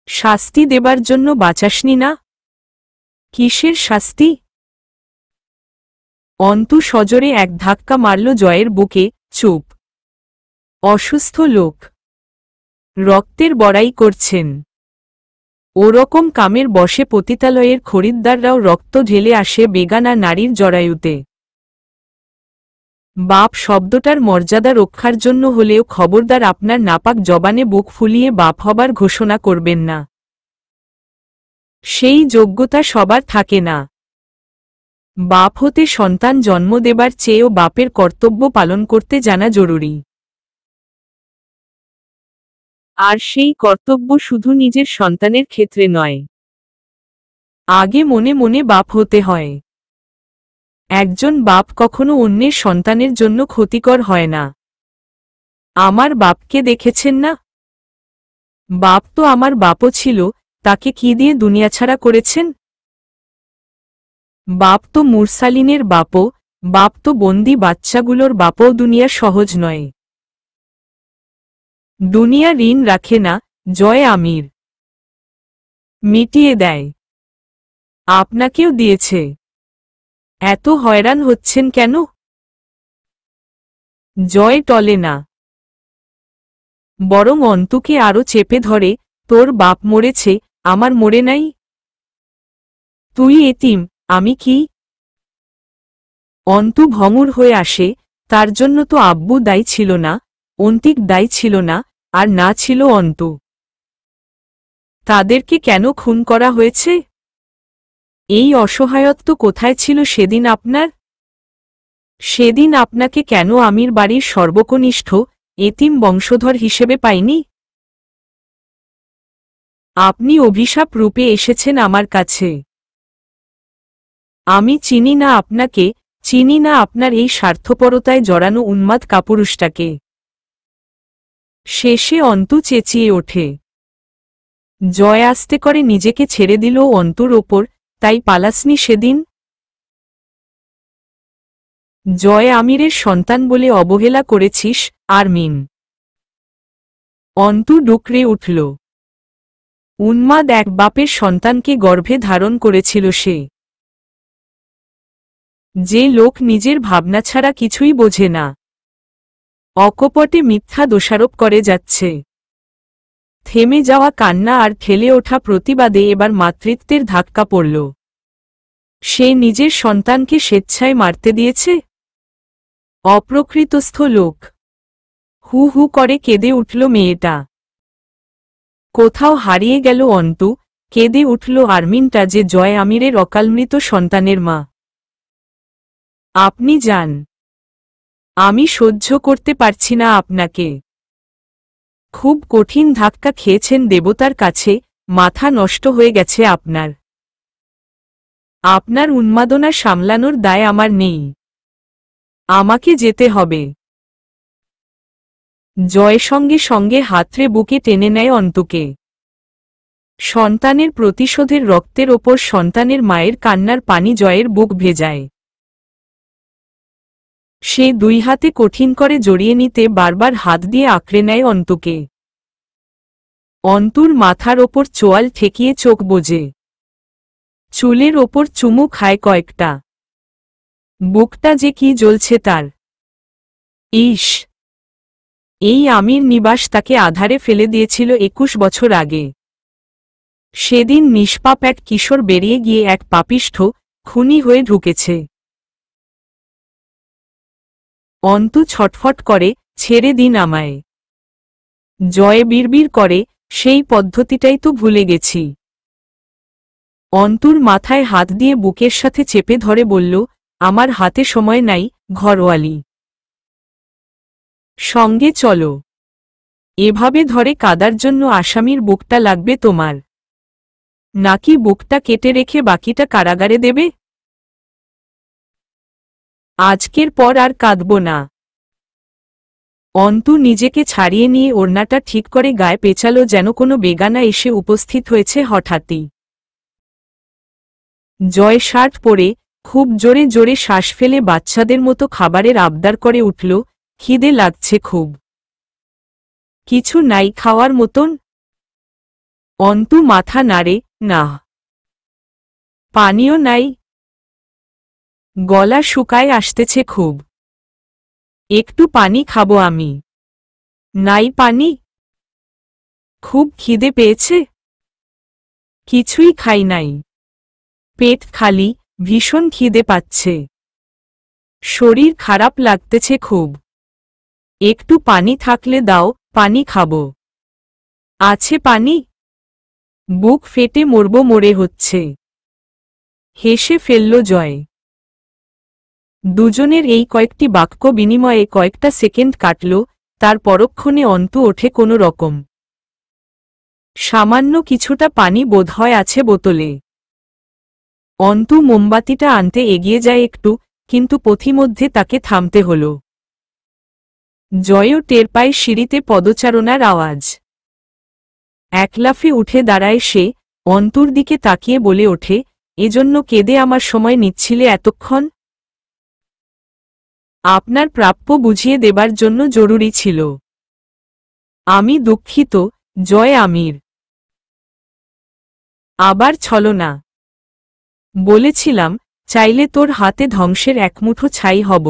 শাস্তি দেবার জন্য বাঁচাসনি না? কিসের শাস্তি? অন্তু সজোরে এক ধাক্কা মারল জয়ের বুকে। চুপ। অসুস্থ লোক। রক্তের বড়াই করছেন। ওরকম কামের বশে পতিতালয়ের খরিদ্দাররাও রক্ত ঢেলে আসে বেগানা নারীর জরায়ুতে। বাপ শব্দটার মর্যাদা রক্ষার জন্য হলেও খবরদার আপনার নাপাক জবানে বুক ফুলিয়ে বাপ হবার ঘোষণা করবেন না। সেই যোগ্যতা সবার থাকে না। বাপ হতে সন্তান জন্ম দেবার চেয়েও বাপের কর্তব্য পালন করতে জানা জরুরি। আর সেই কর্তব্য শুধু নিজের সন্তানের ক্ষেত্রে নয়। আগে মনে মনে বাপ হতে হয়। একজন বাপ কখনো অন্যের সন্তানের জন্য ক্ষতিকর হয় না। আমার বাপকে দেখেছেন না? বাপ তো আমার বাপও ছিল, তাকে কি দিয়ে দুনিয়াছাড়া করেছেন? বাপ তো মুরসালিনের বাপও, বাপ তো বন্দি বাচ্চাগুলোর বাপও। দুনিয়া সহজ নয়। দুনিয়া ঋণ রাখে না, জয় আমির। মিটিয়ে দেয়। আপনাকেও দিয়েছে। এত হয়রান হচ্ছেন কেন? জয় টলে না। বরং অন্তুকে আরো চেপে ধরে, তোর বাপ মরেছে, আমার মরে নাই? তুই এতিম, আমি কি? অন্তু ভঙ্গুর হয়ে আসে, তার জন্য তো আব্বু দায়ী ছিল না, অন্তিক দায়ী ছিল না, আর না ছিল অন্তু। তাদেরকে কেন খুন করা হয়েছে? এই অসহায়ত্ব কোথায় ছিল সেদিন আপনার? সেদিন আপনাকে কেন আমির বাড়ির সর্বকনিষ্ঠ এতিম বংশধর হিসেবে পাইনি? আপনি অভিশাপ রূপে এসেছেন আমার কাছে। আমি চিনি না আপনাকে, চিনি না আপনার এই স্বার্থপরতায় জড়ানো উন্মাদ কাপুরুষটাকে। শেষে অন্তু চেঁচিয়ে ওঠে। জয় আস্তে করে নিজেকে ছেড়ে দিল অন্তুর ওপর। তাই পালাসনি সেদিন? জয় আমিরের সন্তান বলে অবহেলা করেছিস, আরমিন। অন্তু ডুকরে উঠল। উন্মাদ এক বাপের সন্তানকে গর্ভে ধারণ করেছিল সে। যে লোক নিজের ভাবনা ছাড়া কিছুই বোঝে না, অকপটে মিথ্যা দোষারোপ করে যাচ্ছে। থেমে যাওয়া কান্না আর ঠেলে ওঠা প্রতিবাদে এবার মাতৃত্বের ধাক্কা পড়ল। সে নিজের সন্তানকে স্বেচ্ছায় মারতে দিয়েছে? অপ্রকৃতস্থ লোক। হু হু করে কেঁদে উঠল মেয়েটা। কোথাও হারিয়ে গেল অন্তু, কেঁদে উঠল আরমিনটা যে জয় আমিরের অকালমৃত সন্তানের মা। আপনি যান, আমি সহ্য করতে পারছি না আপনাকে। খুব কঠিন ধাক্কা খেয়েছেন দেবতার কাছে, মাথা নষ্ট হয়ে গেছে আপনার। আপনার উন্মাদনা সামলানোর দায় আমার নেই। আমাকে যেতে হবে। জয় সঙ্গে সঙ্গে হাতড়ে বুকে টেনে নেয় অন্তুকে। সন্তানের প্রতিশোধের রক্তের ওপর সন্তানের মায়ের কান্নার পানি জয়ের বুক ভেজায়। সে দুই হাতে কঠিন করে জড়িয়ে নিতে বারবার হাত দিয়ে আঁকড়ে নেয় অন্তুকে। অন্তুর মাথার ওপর চোয়াল ঠেকিয়ে চোখ বোঝে। চুলের ওপর চুমু খায় কয়েকটা। বুকটা যে কি জ্বলছে তার। ইস, এই আমির নিবাস তাকে আধারে ফেলে দিয়েছিল ২১ বছর আগে। সেদিন নিষ্পাপ এক কিশোর বেরিয়ে গিয়ে এক পাপিষ্ঠ খুনি হয়ে ঢুকেছে। অন্তু ছটফট করে, ছেড়ে দিন আমায়। জয় বিড়বিড় করে, সেই পদ্ধতিটাই তো ভুলে গেছি। অন্তুর মাথায় হাত দিয়ে বুকের সাথে চেপে ধরে বলল, আমার হাতে সময় নাই, ঘরওয়ালি। সঙ্গে চলো। এভাবে ধরে কাদার জন্য আসামির বুকটা লাগবে তোমার? নাকি বুকটা কেটে রেখে বাকিটা কারাগারে দেবে? আজকের পর আর কাঁদব না। অন্তু নিজেকে ছাড়িয়ে নিয়ে ওড়নাটা ঠিক করে গায়ে পেঁচালো যেন কোনো বেগানা এসে উপস্থিত হয়েছে হঠাৎই। জয় শার্ট পরে খুব জোরে জোরে শ্বাস ফেলে বাচ্চাদের মতো খাবারের আবদার করে উঠল, খিদে লাগছে খুব। কিছু নাই খাওয়ার মতন? অন্তু মাথা নাড়ে, না। পানীয় নাই? গলা শুকায় আসতেছে খুব। একটু পানি খাবো আমি। নাই পানি? খুব খিদে পেয়েছে? কিছুই খাই নাই। পেট খালি, ভীষণ খিদে পাচ্ছে। শরীর খারাপ লাগতেছে খুব। একটু পানি থাকলে দাও, পানি খাবো। আছে পানি? বুক ফেটে মরব মরে হচ্ছে। হেসে ফেলল জয়। দুজনের এই কয়েকটি বাক্য বিনিময়ে কয়েকটা সেকেন্ড কাটল, তার পরক্ষণে অন্তু ওঠে কোনো রকম। সামান্য কিছুটা পানি বোধহয় আছে বোতলে। অন্তু মোমবাতিটা আনতে এগিয়ে যায় একটু, কিন্তু পথিমধ্যে তাকে থামতে হল। জয়ও টের পায় সিঁড়িতে পদচারণার আওয়াজ। এক লাফে উঠে দাঁড়ায় সে, অন্তুর দিকে তাকিয়ে বলে ওঠে, এজন্য কেঁদে আমার সময় নিচ্ছিলে এতক্ষণ? আপনার প্রাপ্য বুঝিয়ে দেবার জন্য জরুরি ছিল। আমি দুঃখিত, জয় আমির। আবার ছলনা। বলেছিলাম, চাইলে তোর হাতে ধ্বংসের একমুঠো ছাই হব।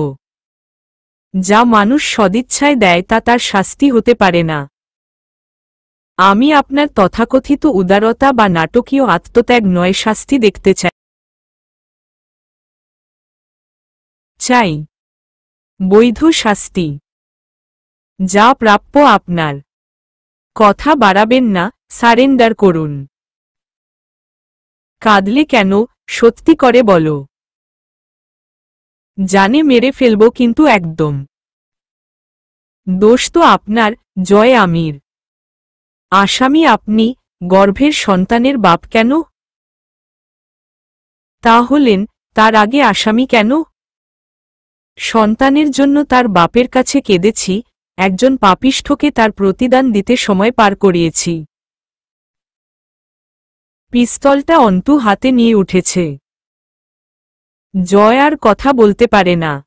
যা মানুষ সদিচ্ছায় দেয় তা তার শাস্তি হতে পারে না। আমি আপনার তথাকথিত উদারতা বা নাটকীয় আত্মত্যাগ নয়, শাস্তি দেখতে চাই। চাই বৈধ শাস্তি, যা প্রাপ্য আপনার। কথা বাড়াবেন না, সারেন্ডার করুন। কাঁদলে কেন, সত্যি করে বলো। জানে মেরে ফেলব কিন্তু একদম। দোষ তো আপনার, জয় আমির। আসামি আপনি, গর্ভের সন্তানের বাপ কেন? তা হলেন, তার আগে আসামি কেন? সন্তানের জন্য তার বাপের কাছে কেঁদেছি, একজন পাপিষ্ঠকে তার প্রতিদান দিতে সময় পার করিয়েছি। পিস্তলটা অন্তু হাতে নিয়ে উঠেছে। জয় আর কথা বলতে পারে না।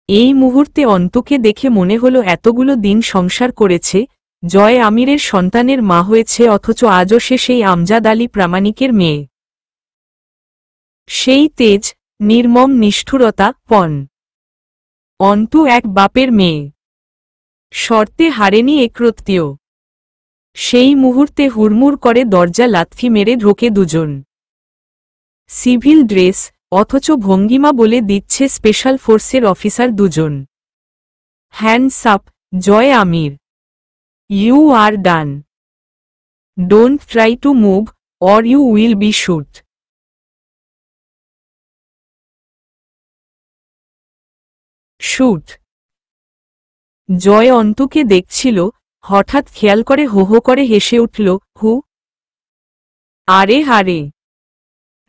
এই মুহূর্তে অন্তুকে দেখে মনে হলো এতগুলো দিন সংসার করেছে, জয় আমিরের সন্তানের মা হয়েছে, অথচ আজও সে সেই আমজাদ আলী প্রামাণিকের মেয়ে। সেই তেজ, নির্মম নিষ্ঠুরতা, পণ। অন্তু এক বাপের মেয়ে। শর্তে হারেনি একরত্তিও। সেই মুহূর্তে হুড়মুড় করে দরজা লাথি মেরে ঢোকে দুজন। সিভিল ড্রেস, অথচ ভঙ্গিমা বলে দিচ্ছে স্পেশাল ফোর্সের অফিসার দুজন। Hands up, Joy Amir. You are done. Don't try to move, or you will be shoot. Shoot. Joy অন্তুকে দেখছিল, হঠাৎ খেয়াল করে হো হো করে হেসে উঠল, হু। আরে হারে।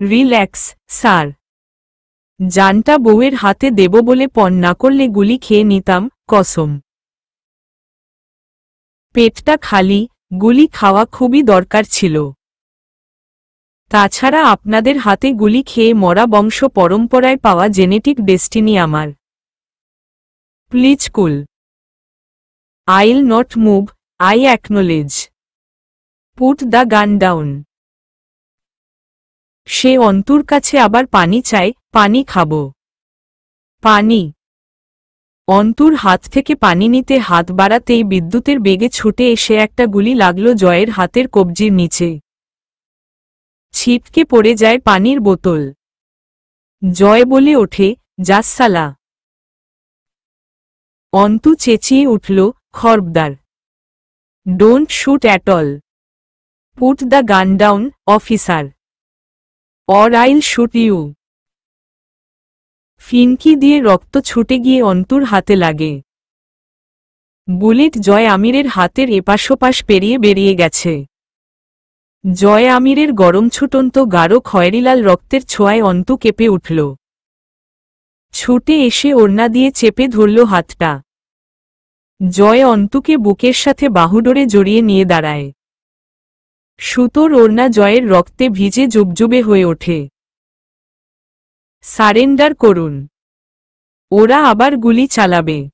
Relax, sir. জানটা বউয়ের হাতে দেব বলে পণ না করলে গুলি খেয়ে নিতাম, কসম। পেটটা খালি, গুলি খাওয়া খুবই দরকার ছিল। তাছাড়া আপনাদের হাতে গুলি খেয়ে মরা বংশ পরম্পরায় পাওয়া জেনেটিক ডেস্টিনি আমার। Please cool. I'll not move, I acknowledge. Put the gun down. সে অন্তুর কাছে আবার পানি চায়, পানি খাব। পানি। অন্তুর হাত থেকে পানি নিতে হাত বাড়াতেই বিদ্যুতের বেগে ছুটে এসে একটা গুলি লাগল জয়ের হাতের কবজির নিচে। ছিটকে পড়ে যায় পানির বোতল। জয় বলে ওঠে, জাসসালা। অন্তু চেঁচিয়ে উঠল, খর্বদার। Don't shoot at all. Put the gun down, officer. Or I'll shoot you. ফিনকি দিয়ে রক্ত ছুটে গিয়ে অন্তুর হাতে লাগে। বুলেট জয় আমিরের হাতের এপাশোপাশ পেরিয়ে বেরিয়ে গেছে। জয় আমিরের গরম ছুটন্ত গাঢ় খয়েরিলাল রক্তের ছোঁয়ায় অন্তু কেঁপে উঠল। ছুটে এসে ওড়না দিয়ে চেপে ধরল হাতটা। জয় অন্তুকে বুকের সাথে বাহুডোরে জড়িয়ে নিয়ে দাঁড়ায়। সুতোর ওড়না জয়ের রক্তে ভিজে জুবজুবে হয়ে ওঠে। সারেন্ডার করুন। ওরা আবার গুলি চালাবে।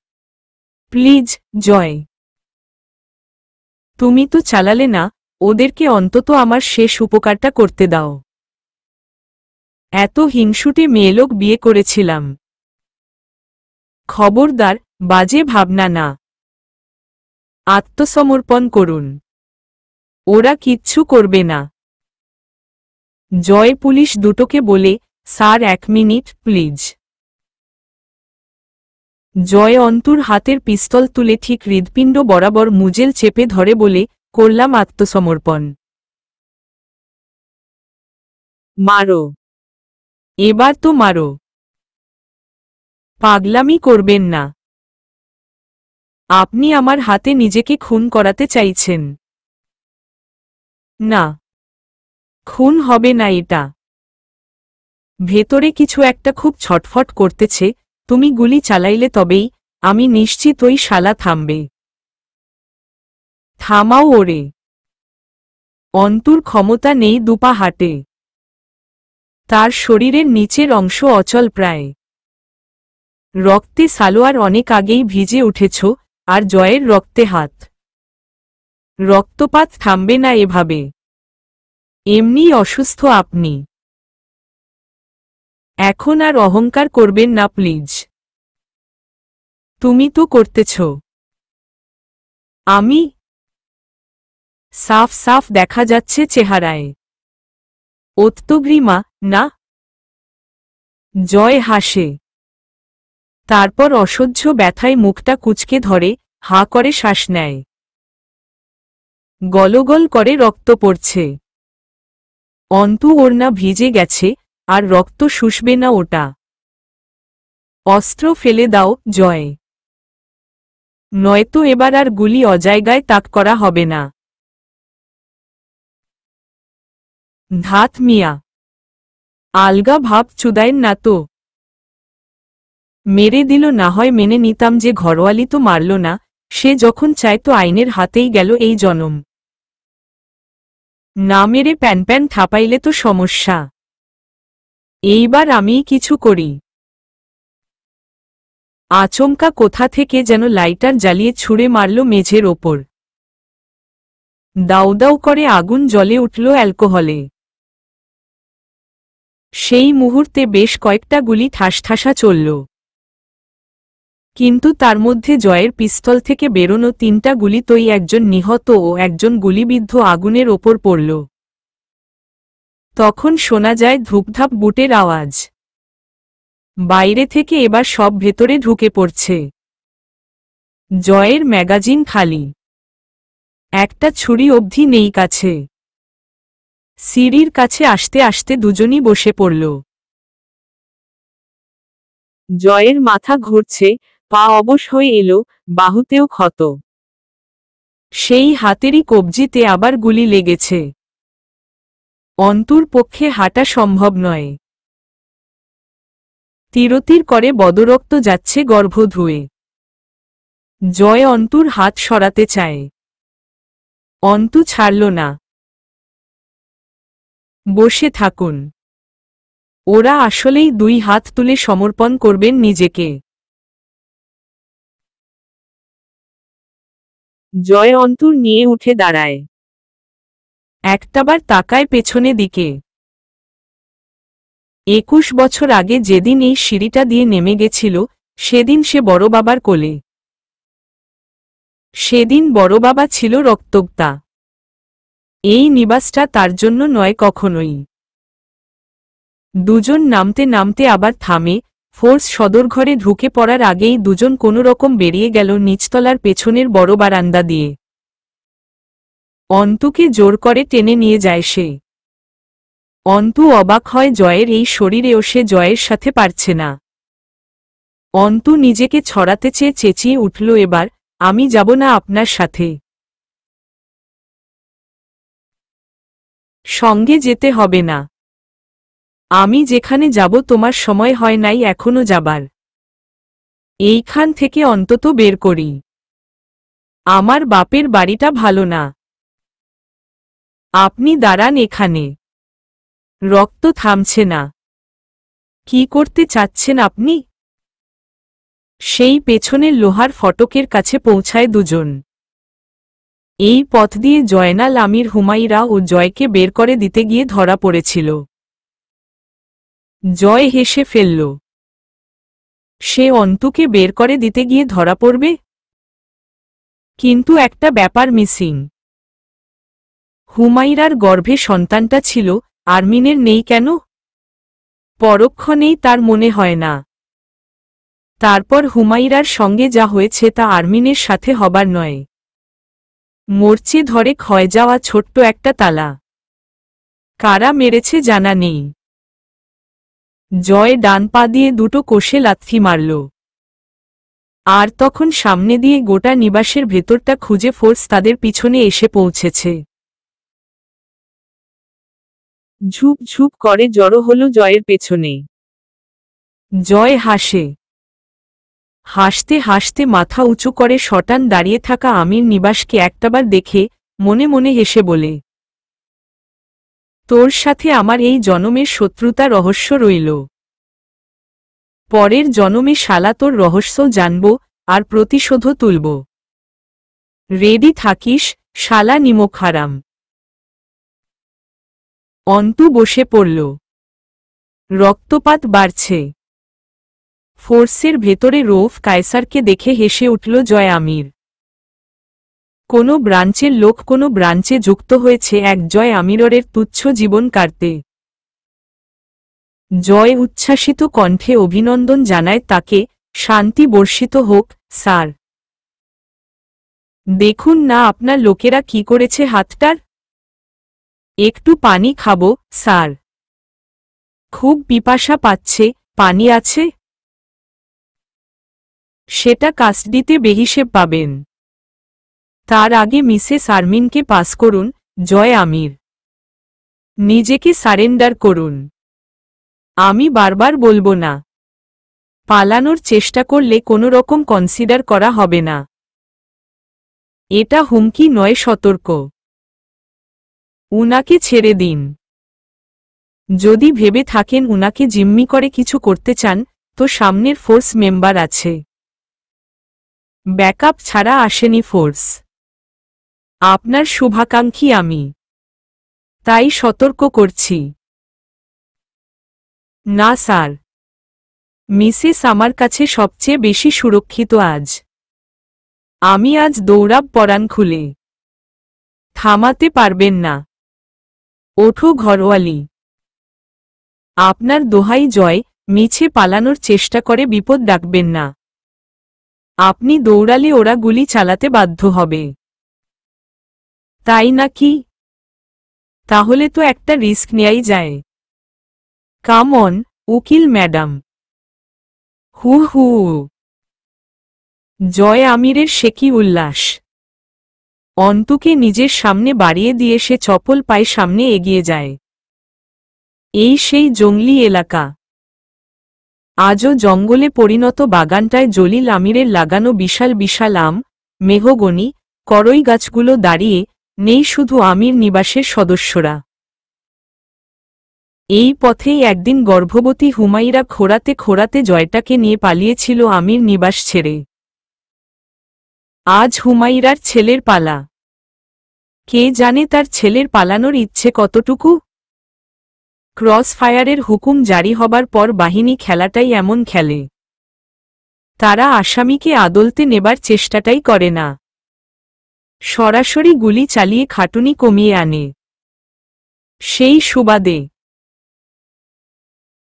প্লিজ, জয়। তুমি তো চালালে না, ওদেরকে অন্তত আমার শেষ উপকারটা করতে দাও। এত হিংসুটে মেয়েলোক বিয়ে করেছিলাম। খবরদার, বাজে ভাবনা না। আত্মসমর্পণ করুন। ওরা কিচ্ছু করবে না। জয় পুলিশ দুটোকে বলে, স্যার 1 মিনিট প্লিজ। জয় অন্তুর হাতের পিস্তল তুলে ঠিক হৃৎপিণ্ড বরাবর মুজেল চেপে ধরে বলে, করলাম আত্মসমর্পণ। মারো। এবার তো মারো। পাগলামি করবেন না। আপনি আমার হাতে নিজেকে খুন করাতে চাইছেন। না। খুন হবে না এটা। ভেতরে কিছু একটা খুব ছটফট করতেছে, তুমি গুলি চালাইলে তবেই, আমি নিশ্চিত ওই শালা থামবে। থামাও ওরে। অন্তুর ক্ষমতা নেই দুপা হাঁটে। তার শরীরের নিচের অংশ অচল প্রায়। রক্তে সালোয়ার অনেক আগেই ভিজে উঠেছ, আর জয়ের রক্তে হাত। রক্তপাত থামবে না এভাবে। এমনি অসুস্থ আপনি। এখন আর অহংকার করবেন না প্লিজ। তুমি তো করতেছ। আমি? সাফ সাফ দেখা যাচ্ছে চেহারায়। ওত্তগ্রীমা, না? জয় হাসে। তারপর অসহ্য ব্যথায় মুখটা কুঁচকে ধরে, হা করে শ্বাস নেয়। গলগল করে রক্ত পড়ছে। অন্তু ওড়না ভিজে গেছে, আর রক্ত শুষবে না ওটা। অস্ত্র ফেলে দাও জয়, নয়তো এবার আর গুলি অজায়গায় তাক করা হবে না। ধাত মিয়া, আলগা ভাব চুদায়েন না তো। মেরে দিল না হয় মেনে নিতাম, যে ঘরোয়ালি তো মারল না, সে যখন চায় তো আইনের হাতেই গেল এই জনম। না মেরে প্যান প্যান থাপাইলে তো সমস্যা। এইবার আমিই কিছু করি। আচমকা কোথা থেকে যেন লাইটার জ্বালিয়ে ছুঁড়ে মারল মেঝের ওপর। দাউ দাউ করে আগুন জ্বলে উঠল অ্যালকোহলে। সেই মুহূর্তে বেশ কয়েকটা গুলি ঠাসঠাসা চলল, কিন্তু তার মধ্যে জয়ের পিস্তল থেকে বেরোনো 3টা গুলিতেই একজন নিহত ও একজন গুলিবিদ্ধ আগুনের ওপর পড়ল। তখন শোনা যায় ধূপধাপ বুটের আওয়াজ। বাইরে থেকে এবার সব ভেতরে ঢুকে পড়ছে। জয়ের ম্যাগাজিন খালি, একটা ছুরি অবধি নেই কাছে। সিঁড়ির কাছে আসতে আসতে দুজনই বসে পড়ল। জয়ের মাথা ঘুরছে, পা অবশ হয়ে এলো, বাহুতেও ক্ষত। সেই হাতেরই কবজিতে আবার গুলি লেগেছে। অন্তুর পক্ষে হাঁটা সম্ভব নয়। তিরতির করে বদরক্ত যাচ্ছে গর্ভ ধুয়ে। জয় অন্তুর হাত সরাতে চায়, অন্তু ছাড়ল না। বসে থাকুন, ওরা আসলেই 2 হাত তুলে সমর্পণ করবেন নিজেকে। জয় অন্তুর নিয়ে উঠে দাঁড়ায়, একটাবার তাকায় পেছনে দিকে। 21 বছর আগে যেদিন এই সিঁড়িটা দিয়ে নেমে গেছিল, সেদিন সে বড় বাবার কোলে। সেদিন বড় বাবা ছিল রক্তগতা। এই নিবাসটা তার জন্য নয় কখনোই। দুজন নামতে নামতে আবার থামে। ফোর্স সদরঘরে ঢুকে পড়ার আগেই দুজন কোনোরকম বেরিয়ে গেল নিচতলার পেছনের বড় বারান্দা দিয়ে। অন্তুকে জোর করে টেনে নিয়ে যায় সে। অন্তু অবাক হয় জয়ের এই শরীরেও সে জয়ের সাথে পারছে না। অন্তু নিজেকে ছড়াতে চেয়ে চেঁচিয়ে উঠল, এবার আমি যাব না আপনার সাথে। সঙ্গে যেতে হবে না। আমি যেখানে যাব তোমার সময় হয় নাই এখনো যাবার। এইখান থেকে অন্তত বের করি। আমার বাপের বাড়িটা ভালো না। আপনি দাঁড়ান এখানে। রক্ত থামছে না। কি করতে চাচ্ছেন আপনি? সেই পেছনের লোহার ফটকের কাছে পৌঁছায় দুজন। এই পথ দিয়ে জয়নাল আমির হুমাইরা ও জয়কে বের করে দিতে গিয়ে ধরা পড়েছিল। জয় হেসে ফেলল। সে অন্তুকে বের করে দিতে গিয়ে ধরা পড়বে? কিন্তু একটা ব্যাপার মিসিং। হুমাইরার গর্ভে সন্তানটা ছিল, আরমিনের নেই কেন? পরক্ষণেই তার মনে হয় না। তারপর হুমাইরার সঙ্গে যা হয়েছে তা আরমিনের সাথে হবার নয়। মরচে ধরে ক্ষয় যাওয়া ছোট্ট একটা তালা। কারা মেরেছে জানা নেই। জয় ডান পা দিয়ে দুটো কষে লাথি মারল। আর তখন সামনে দিয়ে গোটা নিবাসের ভেতরটা খুঁজে ফোর্স তাদের পিছনে এসে পৌঁছেছে। ঝুপ ঝুপ করে জড়ো হলো জয়ের পেছনে। জয় হাসে। হাসতে হাসতে মাথা উঁচু করে শটান দাঁড়িয়ে থাকা আমির নিবাসকে একটাবার দেখে মনে মনে হেসে বলে, তোর সাথে আমার এই জনমের শত্রুতা রহস্য রইল। পরের জনমে শালা তোর রহস্য জানব আর প্রতিশোধও তুলব। রেডি থাকিস শালা নিমক হারাম। অন্তু বসে পড়ল। রক্তপাত বাড়ছে। ফোর্সের ভেতরে রৌফ কায়সারকে দেখে হেসে উঠল জয় আমির। কোনো ব্রাঞ্চের লোক কোনো ব্রাঞ্চে যুক্ত হয়েছে এক জয় আমিরের তুচ্ছ জীবন কাটতে। জয় উচ্ছ্বাসিত কণ্ঠে অভিনন্দন জানায় তাকে, শান্তি বর্ষিত হোক স্যার। দেখুন না আপনার লোকেরা কি করেছে হাতটার। একটু পানি খাবো স্যার। খুব পিপাসা পাচ্ছে, পানি আছে? সেটা কাস্টডিতে বেহিসেব পাবেন। তার আগে মিসেস আরমিনকে পাস করুন। জয় আমির, নিজেকে সারেন্ডার করুন। আমি বারবার বলবো না। পালানোর চেষ্টা করলে কোনো রকম কনসিডার করা হবে না। এটা হুমকি নয়, সতর্ক। উনাকে ছেড়ে দিন। যদি ভেবে থাকেন উনাকে জিম্মি করে কিছু করতে চান, তো সামনের ফোর্স মেম্বার আছে। ব্যাকআপ ছাড়া আসেনি ফোর্স। আপনার শুভাকাঙ্ক্ষী আমি, তাই সতর্ক করছি। না স্যার, মিসেস আমার কাছে সবচেয়ে বেশি সুরক্ষিত আজ। আমি আজ দৌড়াব পরাণ খুলে। থামাতে পারবেন না। ওঠো ঘরওয়ালি। আপনার দোহাই জয়, মিছে পালানোর চেষ্টা করে বিপদ ডাকবেন না। আপনি দৌড়ালে ওরা গুলি চালাতে বাধ্য হবে। তাই নাকি? তাহলে তো একটা রিস্ক নেয়াই যায়। কাম অন, উকিল ম্যাডাম। হু হু। জয় আমিরের সে কি উল্লাস! অন্তুকে নিজের সামনে বাড়িয়ে দিয়ে সে চপল পায়ে সামনে এগিয়ে যায়। এই সেই জঙ্গলি এলাকা। আজও জঙ্গলে পরিণত বাগানটায় জলিল আমিরের লাগানো বিশাল বিশাল আম, মেহগনি, করই গাছগুলো দাঁড়িয়ে নেই, শুধু আমির নিবাসের সদস্যরা। এই পথেই একদিন গর্ভবতী হুমাইরা খোঁড়াতে খোঁড়াতে জয়টাকে নিয়ে পালিয়েছিল আমির নিবাস ছেড়ে। আজ হুমাইরার ছেলের পালা। কে জানে তার ছেলের পালানোর ইচ্ছে কতটুকু? ক্রস ফায়ারের হুকুম জারি হবার পর বাহিনী খেলাটাই এমন খেলে। তারা আসামিকে আদলতে নেবার চেষ্টাটাই করে না, সরাসরি গুলি চালিয়ে খাটুনি কমিয়ে আনে। সেই সুবাদে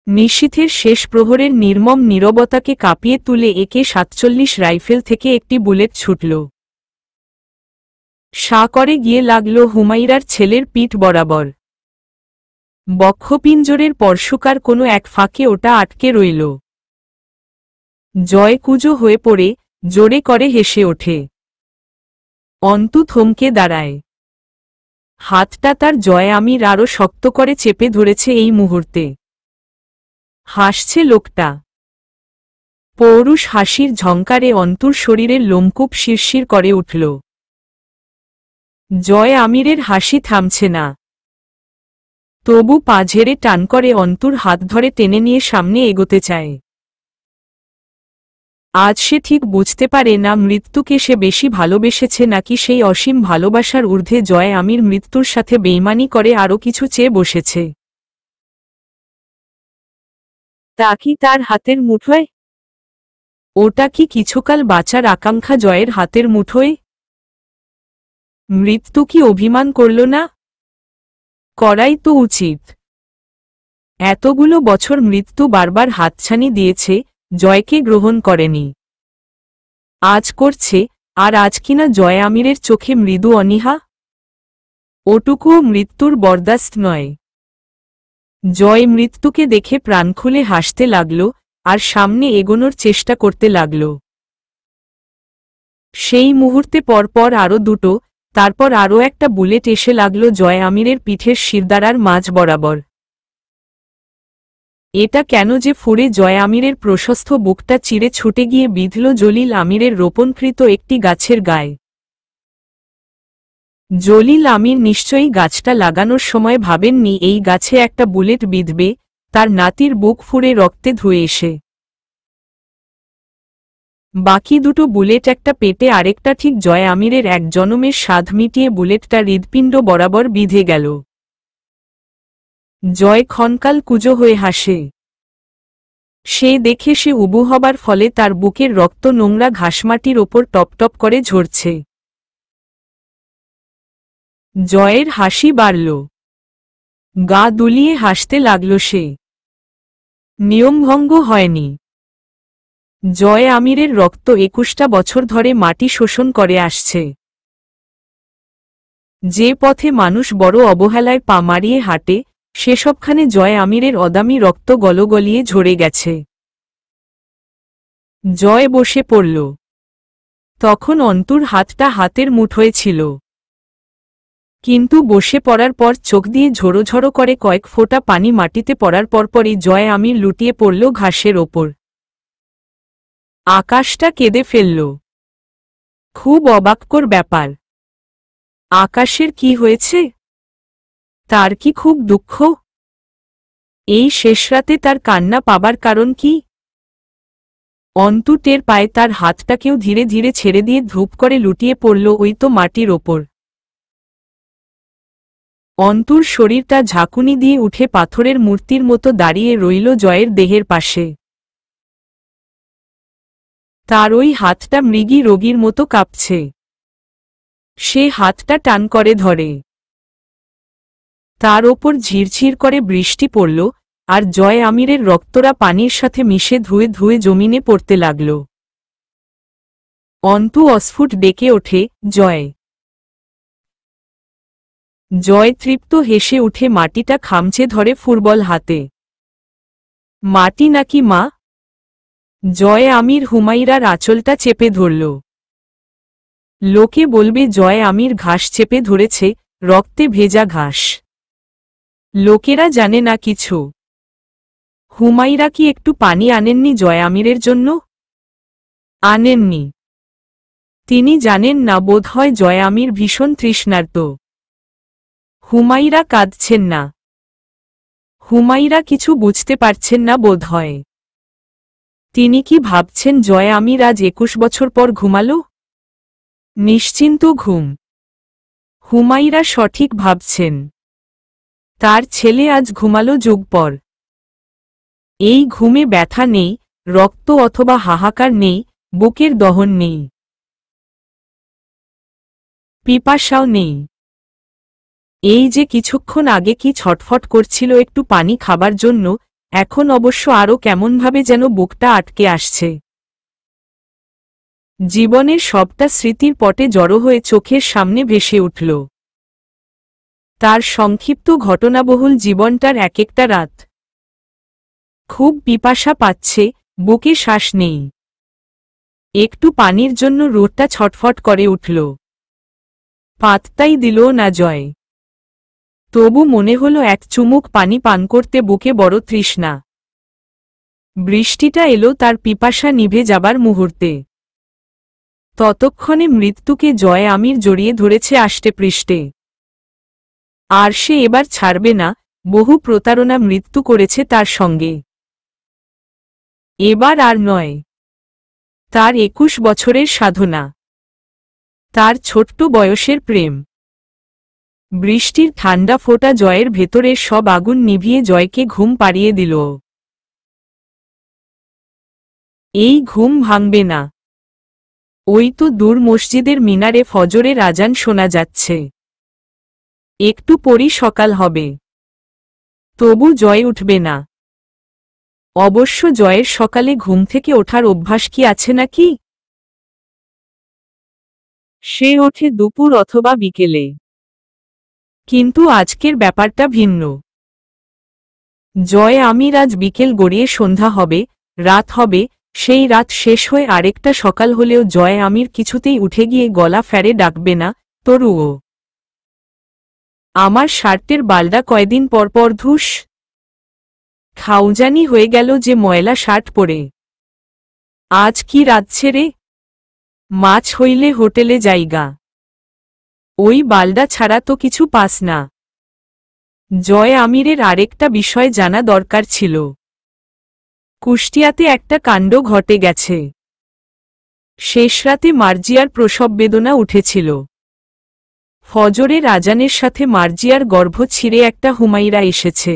নিশীথের শেষ প্রহরের নির্মম নীরবতাকে কাঁপিয়ে তুলে AK-47 রাইফেল থেকে একটি বুলেট ছুটল। সা করে গিয়ে লাগল হুমাইরার ছেলের পিঠ বরাবর। বক্ষপিঞ্জরের পরশুকার কোনো এক ফাঁকে ওটা আটকে রইল। জয় কুজো হয়ে পড়ে জোরে করে হেসে ওঠে। অন্তু থমকে দাঁড়ায়। হাতটা তার জয় আমির আরও শক্ত করে চেপে ধরেছে এই মুহূর্তে। হাসছে লোকটা। পৌরুষ হাসির ঝংকারে অন্তুর শরীরের লোমকূপ শিরশির করে উঠল। জয় আমিরের হাসি থামছে না। তবু পা ঝেড়ে টান করে অন্তুর হাত ধরে টেনে নিয়ে সামনে এগোতে চায়। আজ সে ঠিক বুঝতে পারে না মৃত্যুকে সে বেশি ভালোবেসেছে নাকি সেই অসীম ভালোবাসার ঊর্ধ্বে জয় আমির মৃত্যুর সাথে বেইমানি করে আরও কিছু চেয়ে বসেছে। তা কি তার হাতের মুঠোয়? ওটা কি কিছুকাল বাঁচার আকাঙ্ক্ষা জয়ের হাতের মুঠোয়? মৃত্যু কি অভিমান করল না? করাই তো উচিত। এতগুলো বছর মৃত্যু বারবার হাতছানি দিয়েছে, জয়কে গ্রহণ করেনি। আজ করছে, আর আজ কিনা জয় আমিরের চোখে মৃদু অনীহা। ওটুকুও মৃত্যুর বরদাস্ত নয়। জয় মৃত্যুকে দেখে প্রাণ খুলে হাসতে লাগল, আর সামনে এগোনোর চেষ্টা করতে লাগল। সেই মুহূর্তে পরপর আরও দুটো, তারপর আরও একটা বুলেট এসে লাগল জয় আমিরের পিঠের শিরদাঁড়ার মাঝ বরাবর। এটা কেন যে ফুঁড়ে জয় আমিরের প্রশস্ত বুকটা চিরে ছুটে গিয়ে বিঁধল জলিল আমিরের রোপণকৃত একটি গাছের গায়ে। জলিল আমির নিশ্চয়ই গাছটা লাগানোর সময় ভাবেননি এই গাছে একটা বুলেট বিঁধবে, তার নাতির বুক ফুঁড়ে রক্তে ধুয়ে এসে। বাকি দুটো বুলেট, একটা পেটে আরেকটা ঠিক জয় আমিরের এক জনমের স্বাদ মিটিয়ে বুলেটটা হৃৎপিণ্ড বরাবর বিঁধে গেল। জয় ক্ষণকাল কুজো হয়ে হাসে। সে দেখে সে উবু হবার ফলে তার বুকের রক্ত নোংরা ঘাসমাটির ওপর টপটপ করে ঝরছে। জয়ের হাসি বাড়ল। গা দুলিয়ে হাসতে লাগল সে। নিয়মভঙ্গ হয়নি। জয় আমিরের রক্ত 21টা বছর ধরে মাটি শোষণ করে আসছে। যে পথে মানুষ বড় অবহেলায় পা মারিয়ে হাঁটে, সেসবখানে জয় আমিরের অদামি রক্ত গলগলিয়ে ঝরে গেছে। জয় বসে পড়ল। তখন অন্তুর হাতটা হাতের মুঠোয় ছিল, কিন্তু বসে পড়ার পর চোখ দিয়ে ঝরো করে কয়েক ফোঁটা পানি মাটিতে পড়ার পরপরই জয় আমির লুটিয়ে পড়ল ঘাসের ওপর। আকাশটা কেঁদে ফেলল। খুব অবাককর ব্যাপার। আকাশের কি হয়েছে? তার কি খুব দুঃখ? এই শেষ রাতে তার কান্না পাবার কারণ কি? অন্তু টের পায় তার হাতটাকেও ধীরে ধীরে ছেড়ে দিয়ে ধূপ করে লুটিয়ে পড়ল ওই তো মাটির ওপর। অন্তুর শরীরটা ঝাঁকুনি দিয়ে উঠে পাথরের মূর্তির মতো দাঁড়িয়ে রইল জয়ের দেহের পাশে। তার ওই হাতটা মৃগী রোগীর মতো কাঁপছে। সে হাতটা টান করে ধরে। তার ওপর ঝিরঝির করে বৃষ্টি পড়ল, আর জয় আমিরের রক্তরা পানির সাথে মিশে ধুয়ে ধুয়ে জমিনে পড়তে লাগল। অন্তু অস্ফুট ডেকে ওঠে, জয়। জয় তৃপ্ত হেসে উঠে মাটিটা খামচে ধরে ফুটবল হাতে। মাটি নাকি মা? জয় আমির হুমাইরার আঁচলটা চেপে ধরল। লোকে বলবে জয় আমির ঘাস চেপে ধরেছে, রক্তে ভেজা ঘাস। লোকেরা জানে না কিছু। হুমাইরা কি একটু পানি আনেননি জয় আমিরের জন্য? আনেননি। তিনি জানেন না বোধহয় জয় আমির ভীষণ তৃষ্ণার্ত। হুমাইরা কাঁদছেন না। হুমাইরা কিছু বুঝতে পারছেন না বোধহয়। তিনি কি ভাবছেন জয় আমির আজ 21 বছর পর ঘুমালো? নিশ্চিন্ত ঘুম। হুমাইরা সঠিক ভাবছেন। তার ছেলে আজ ঘুমালো যুগ পর। এই ঘুমে ব্যথা নেই, রক্ত অথবা হাহাকার নেই, বুকের দহন নেই, পিপাসাও নেই। এই যে কিছুক্ষণ আগে কি ছটফট করছিল একটু পানি খাবার জন্য, এখন অবশ্য আরও কেমনভাবে যেন বুকটা আটকে আসছে। জীবনের সবটা স্মৃতির পটে জড়ো হয়ে চোখের সামনে ভেসে উঠল। তার সংক্ষিপ্ত ঘটনাবহুল জীবনটার এক একটা রাত। খুব পিপাসা পাচ্ছে, বুকে শ্বাস নেই। একটু পানির জন্য রোদটা ছটফট করে উঠল। পাত্তাই দিল না জয়। তবু মনে হলো এক চুমুক পানি পান করতে বুকে বড় তৃষ্ণা। বৃষ্টিটা এলো তার পিপাসা নিভে যাবার মুহূর্তে। ততক্ষণে মৃত্যুকে জয় আমির জড়িয়ে ধরেছে আষ্টেপৃষ্ঠে। আর সে এবার ছাড়বে না, বহু প্রতারণা মৃত্যু করেছে তার সঙ্গে। এবার আর নয়। তার 21 বছরের সাধনা, তার ছোট্ট বয়সের প্রেম। বৃষ্টির ঠান্ডা ফোঁটা জয়ের ভেতরের সব আগুন নিভিয়ে জয়কে ঘুম পাড়িয়ে দিল। এই ঘুম ভাঙবে না। ওই তো দূর মসজিদের মিনারে ফজরের আজান শোনা যাচ্ছে। একটু পরই সকাল হবে। তবু জয় উঠবে না। অবশ্য জয়ের সকালে ঘুম থেকে ওঠার অভ্যাস কি আছে নাকি? সে ওঠে দুপুর অথবা বিকেলে। কিন্তু আজকের ব্যাপারটা ভিন্ন। জয় আমির আজ বিকেল গড়িয়ে সন্ধ্যা হবে, রাত হবে, সেই রাত শেষ হয়ে আরেকটা সকাল হলেও জয় আমির কিছুতেই উঠে গিয়ে গলা ফেরে ডাকবে না, তরুও। আমার শার্টের বালদা কয়দিন পর পর ধুস। খাউজানি হয়ে গেল যে ময়লা শার্ট পরে। আজ কি রাঁধছে রে? মাছ হইলে হোটেলে যাইগা। ওই বালদা ছাড়া তো কিছু পাস না। জয় আমিরের আরেকটা বিষয় জানা দরকার ছিল। কুষ্টিয়াতে একটা কাণ্ড ঘটে গেছে। শেষ রাতে মার্জিয়ার প্রসব বেদনা উঠেছিল। ফজরের আজানের সাথে মার্জিয়ার গর্ভ ছিঁড়ে একটা হুমাইরা এসেছে।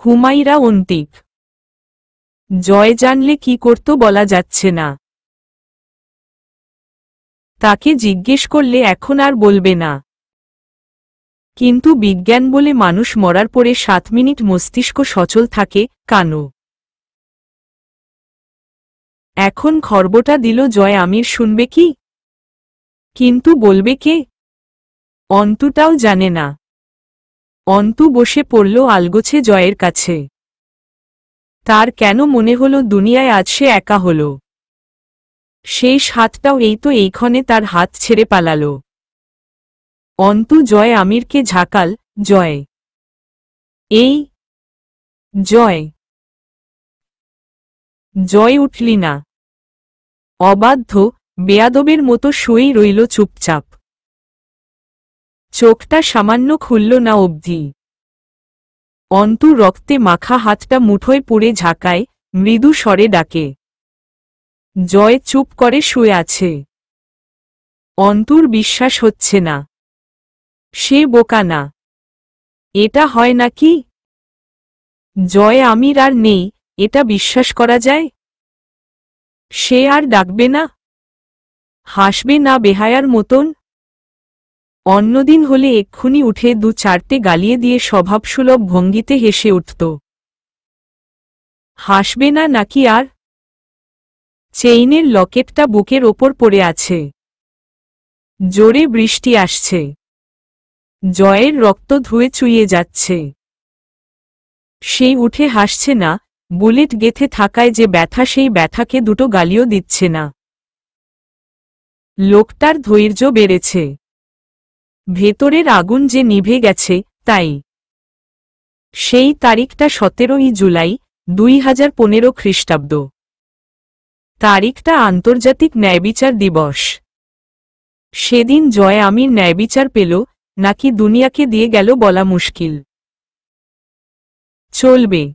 হুমাইরা অন্তিক। জয় জানলে কি করত বলা যাচ্ছে না। তাকে জিজ্ঞেস করলে এখন আর বলবে না। কিন্তু বিজ্ঞান বলে মানুষ মরার পরে 7 মিনিট মস্তিষ্ক সচল থাকে, কানো। এখন খর্বটা দিল জয় আমির শুনবে কি? কিন্তু বলবে কে? অন্তুটাও জানে না। অন্তু বসে পড়ল আলগোছে জয়ের কাছে। তার কেন মনে হলো দুনিয়ায় আজ সে একা হল। শেষ হাতটাও এই তো এইক্ষণে তার হাত ছেড়ে পালালো। অন্তু জয় আমিরকে ঝাঁকাল, জয়। এই জয়, জয় উঠলি না। অবাধ্য, বেয়াদবের মতো শুয়েই রইল চুপচাপ। চোখটা সামান্য খুলল না অবধি। অন্তু রক্তে মাখা হাতটা মুঠোয় পুড়ে ঝাঁকায়, মৃদু স্বরে ডাকে। জয় চুপ করে শুয়ে আছে। অন্তুর বিশ্বাস হচ্ছে না। সে বোকা না। এটা হয় নাকি? জয় আমির আর নেই, এটা বিশ্বাস করা যায়? সে আর ডাকবে না? হাসবে না বেহায়ার মতন? অন্যদিন হলে এক্ষুনি উঠে দু চারটে গালিয়ে দিয়ে স্বভাবসুলভ ভঙ্গিতে হেসে উঠত। হাসবে না নাকি আর? চেইনের লকেটটা বুকের ওপর পড়ে আছে। জোরে বৃষ্টি আসছে। জয়ের রক্ত ধুয়ে চুইয়ে যাচ্ছে। সেই উঠে হাসছে না, বুলেট গেথে থাকায় যে ব্যথা, সেই ব্যথাকে দুটো গালিও দিচ্ছে না। লোকটার ধৈর্য বেড়েছে। ভেতরের আগুন যে নিভে গেছে, তাই। সেই তারিখটা 17ই জুলাই, 2015 খ্রিস্টাব্দ। তারিখটা আন্তর্জাতিক ন্যায়বিচার দিবস। সেদিন জয় আমির ন্যায়বিচার পেল, নাকি দুনিয়াকে দিয়ে গেল বলা মুশকিল। চলবে।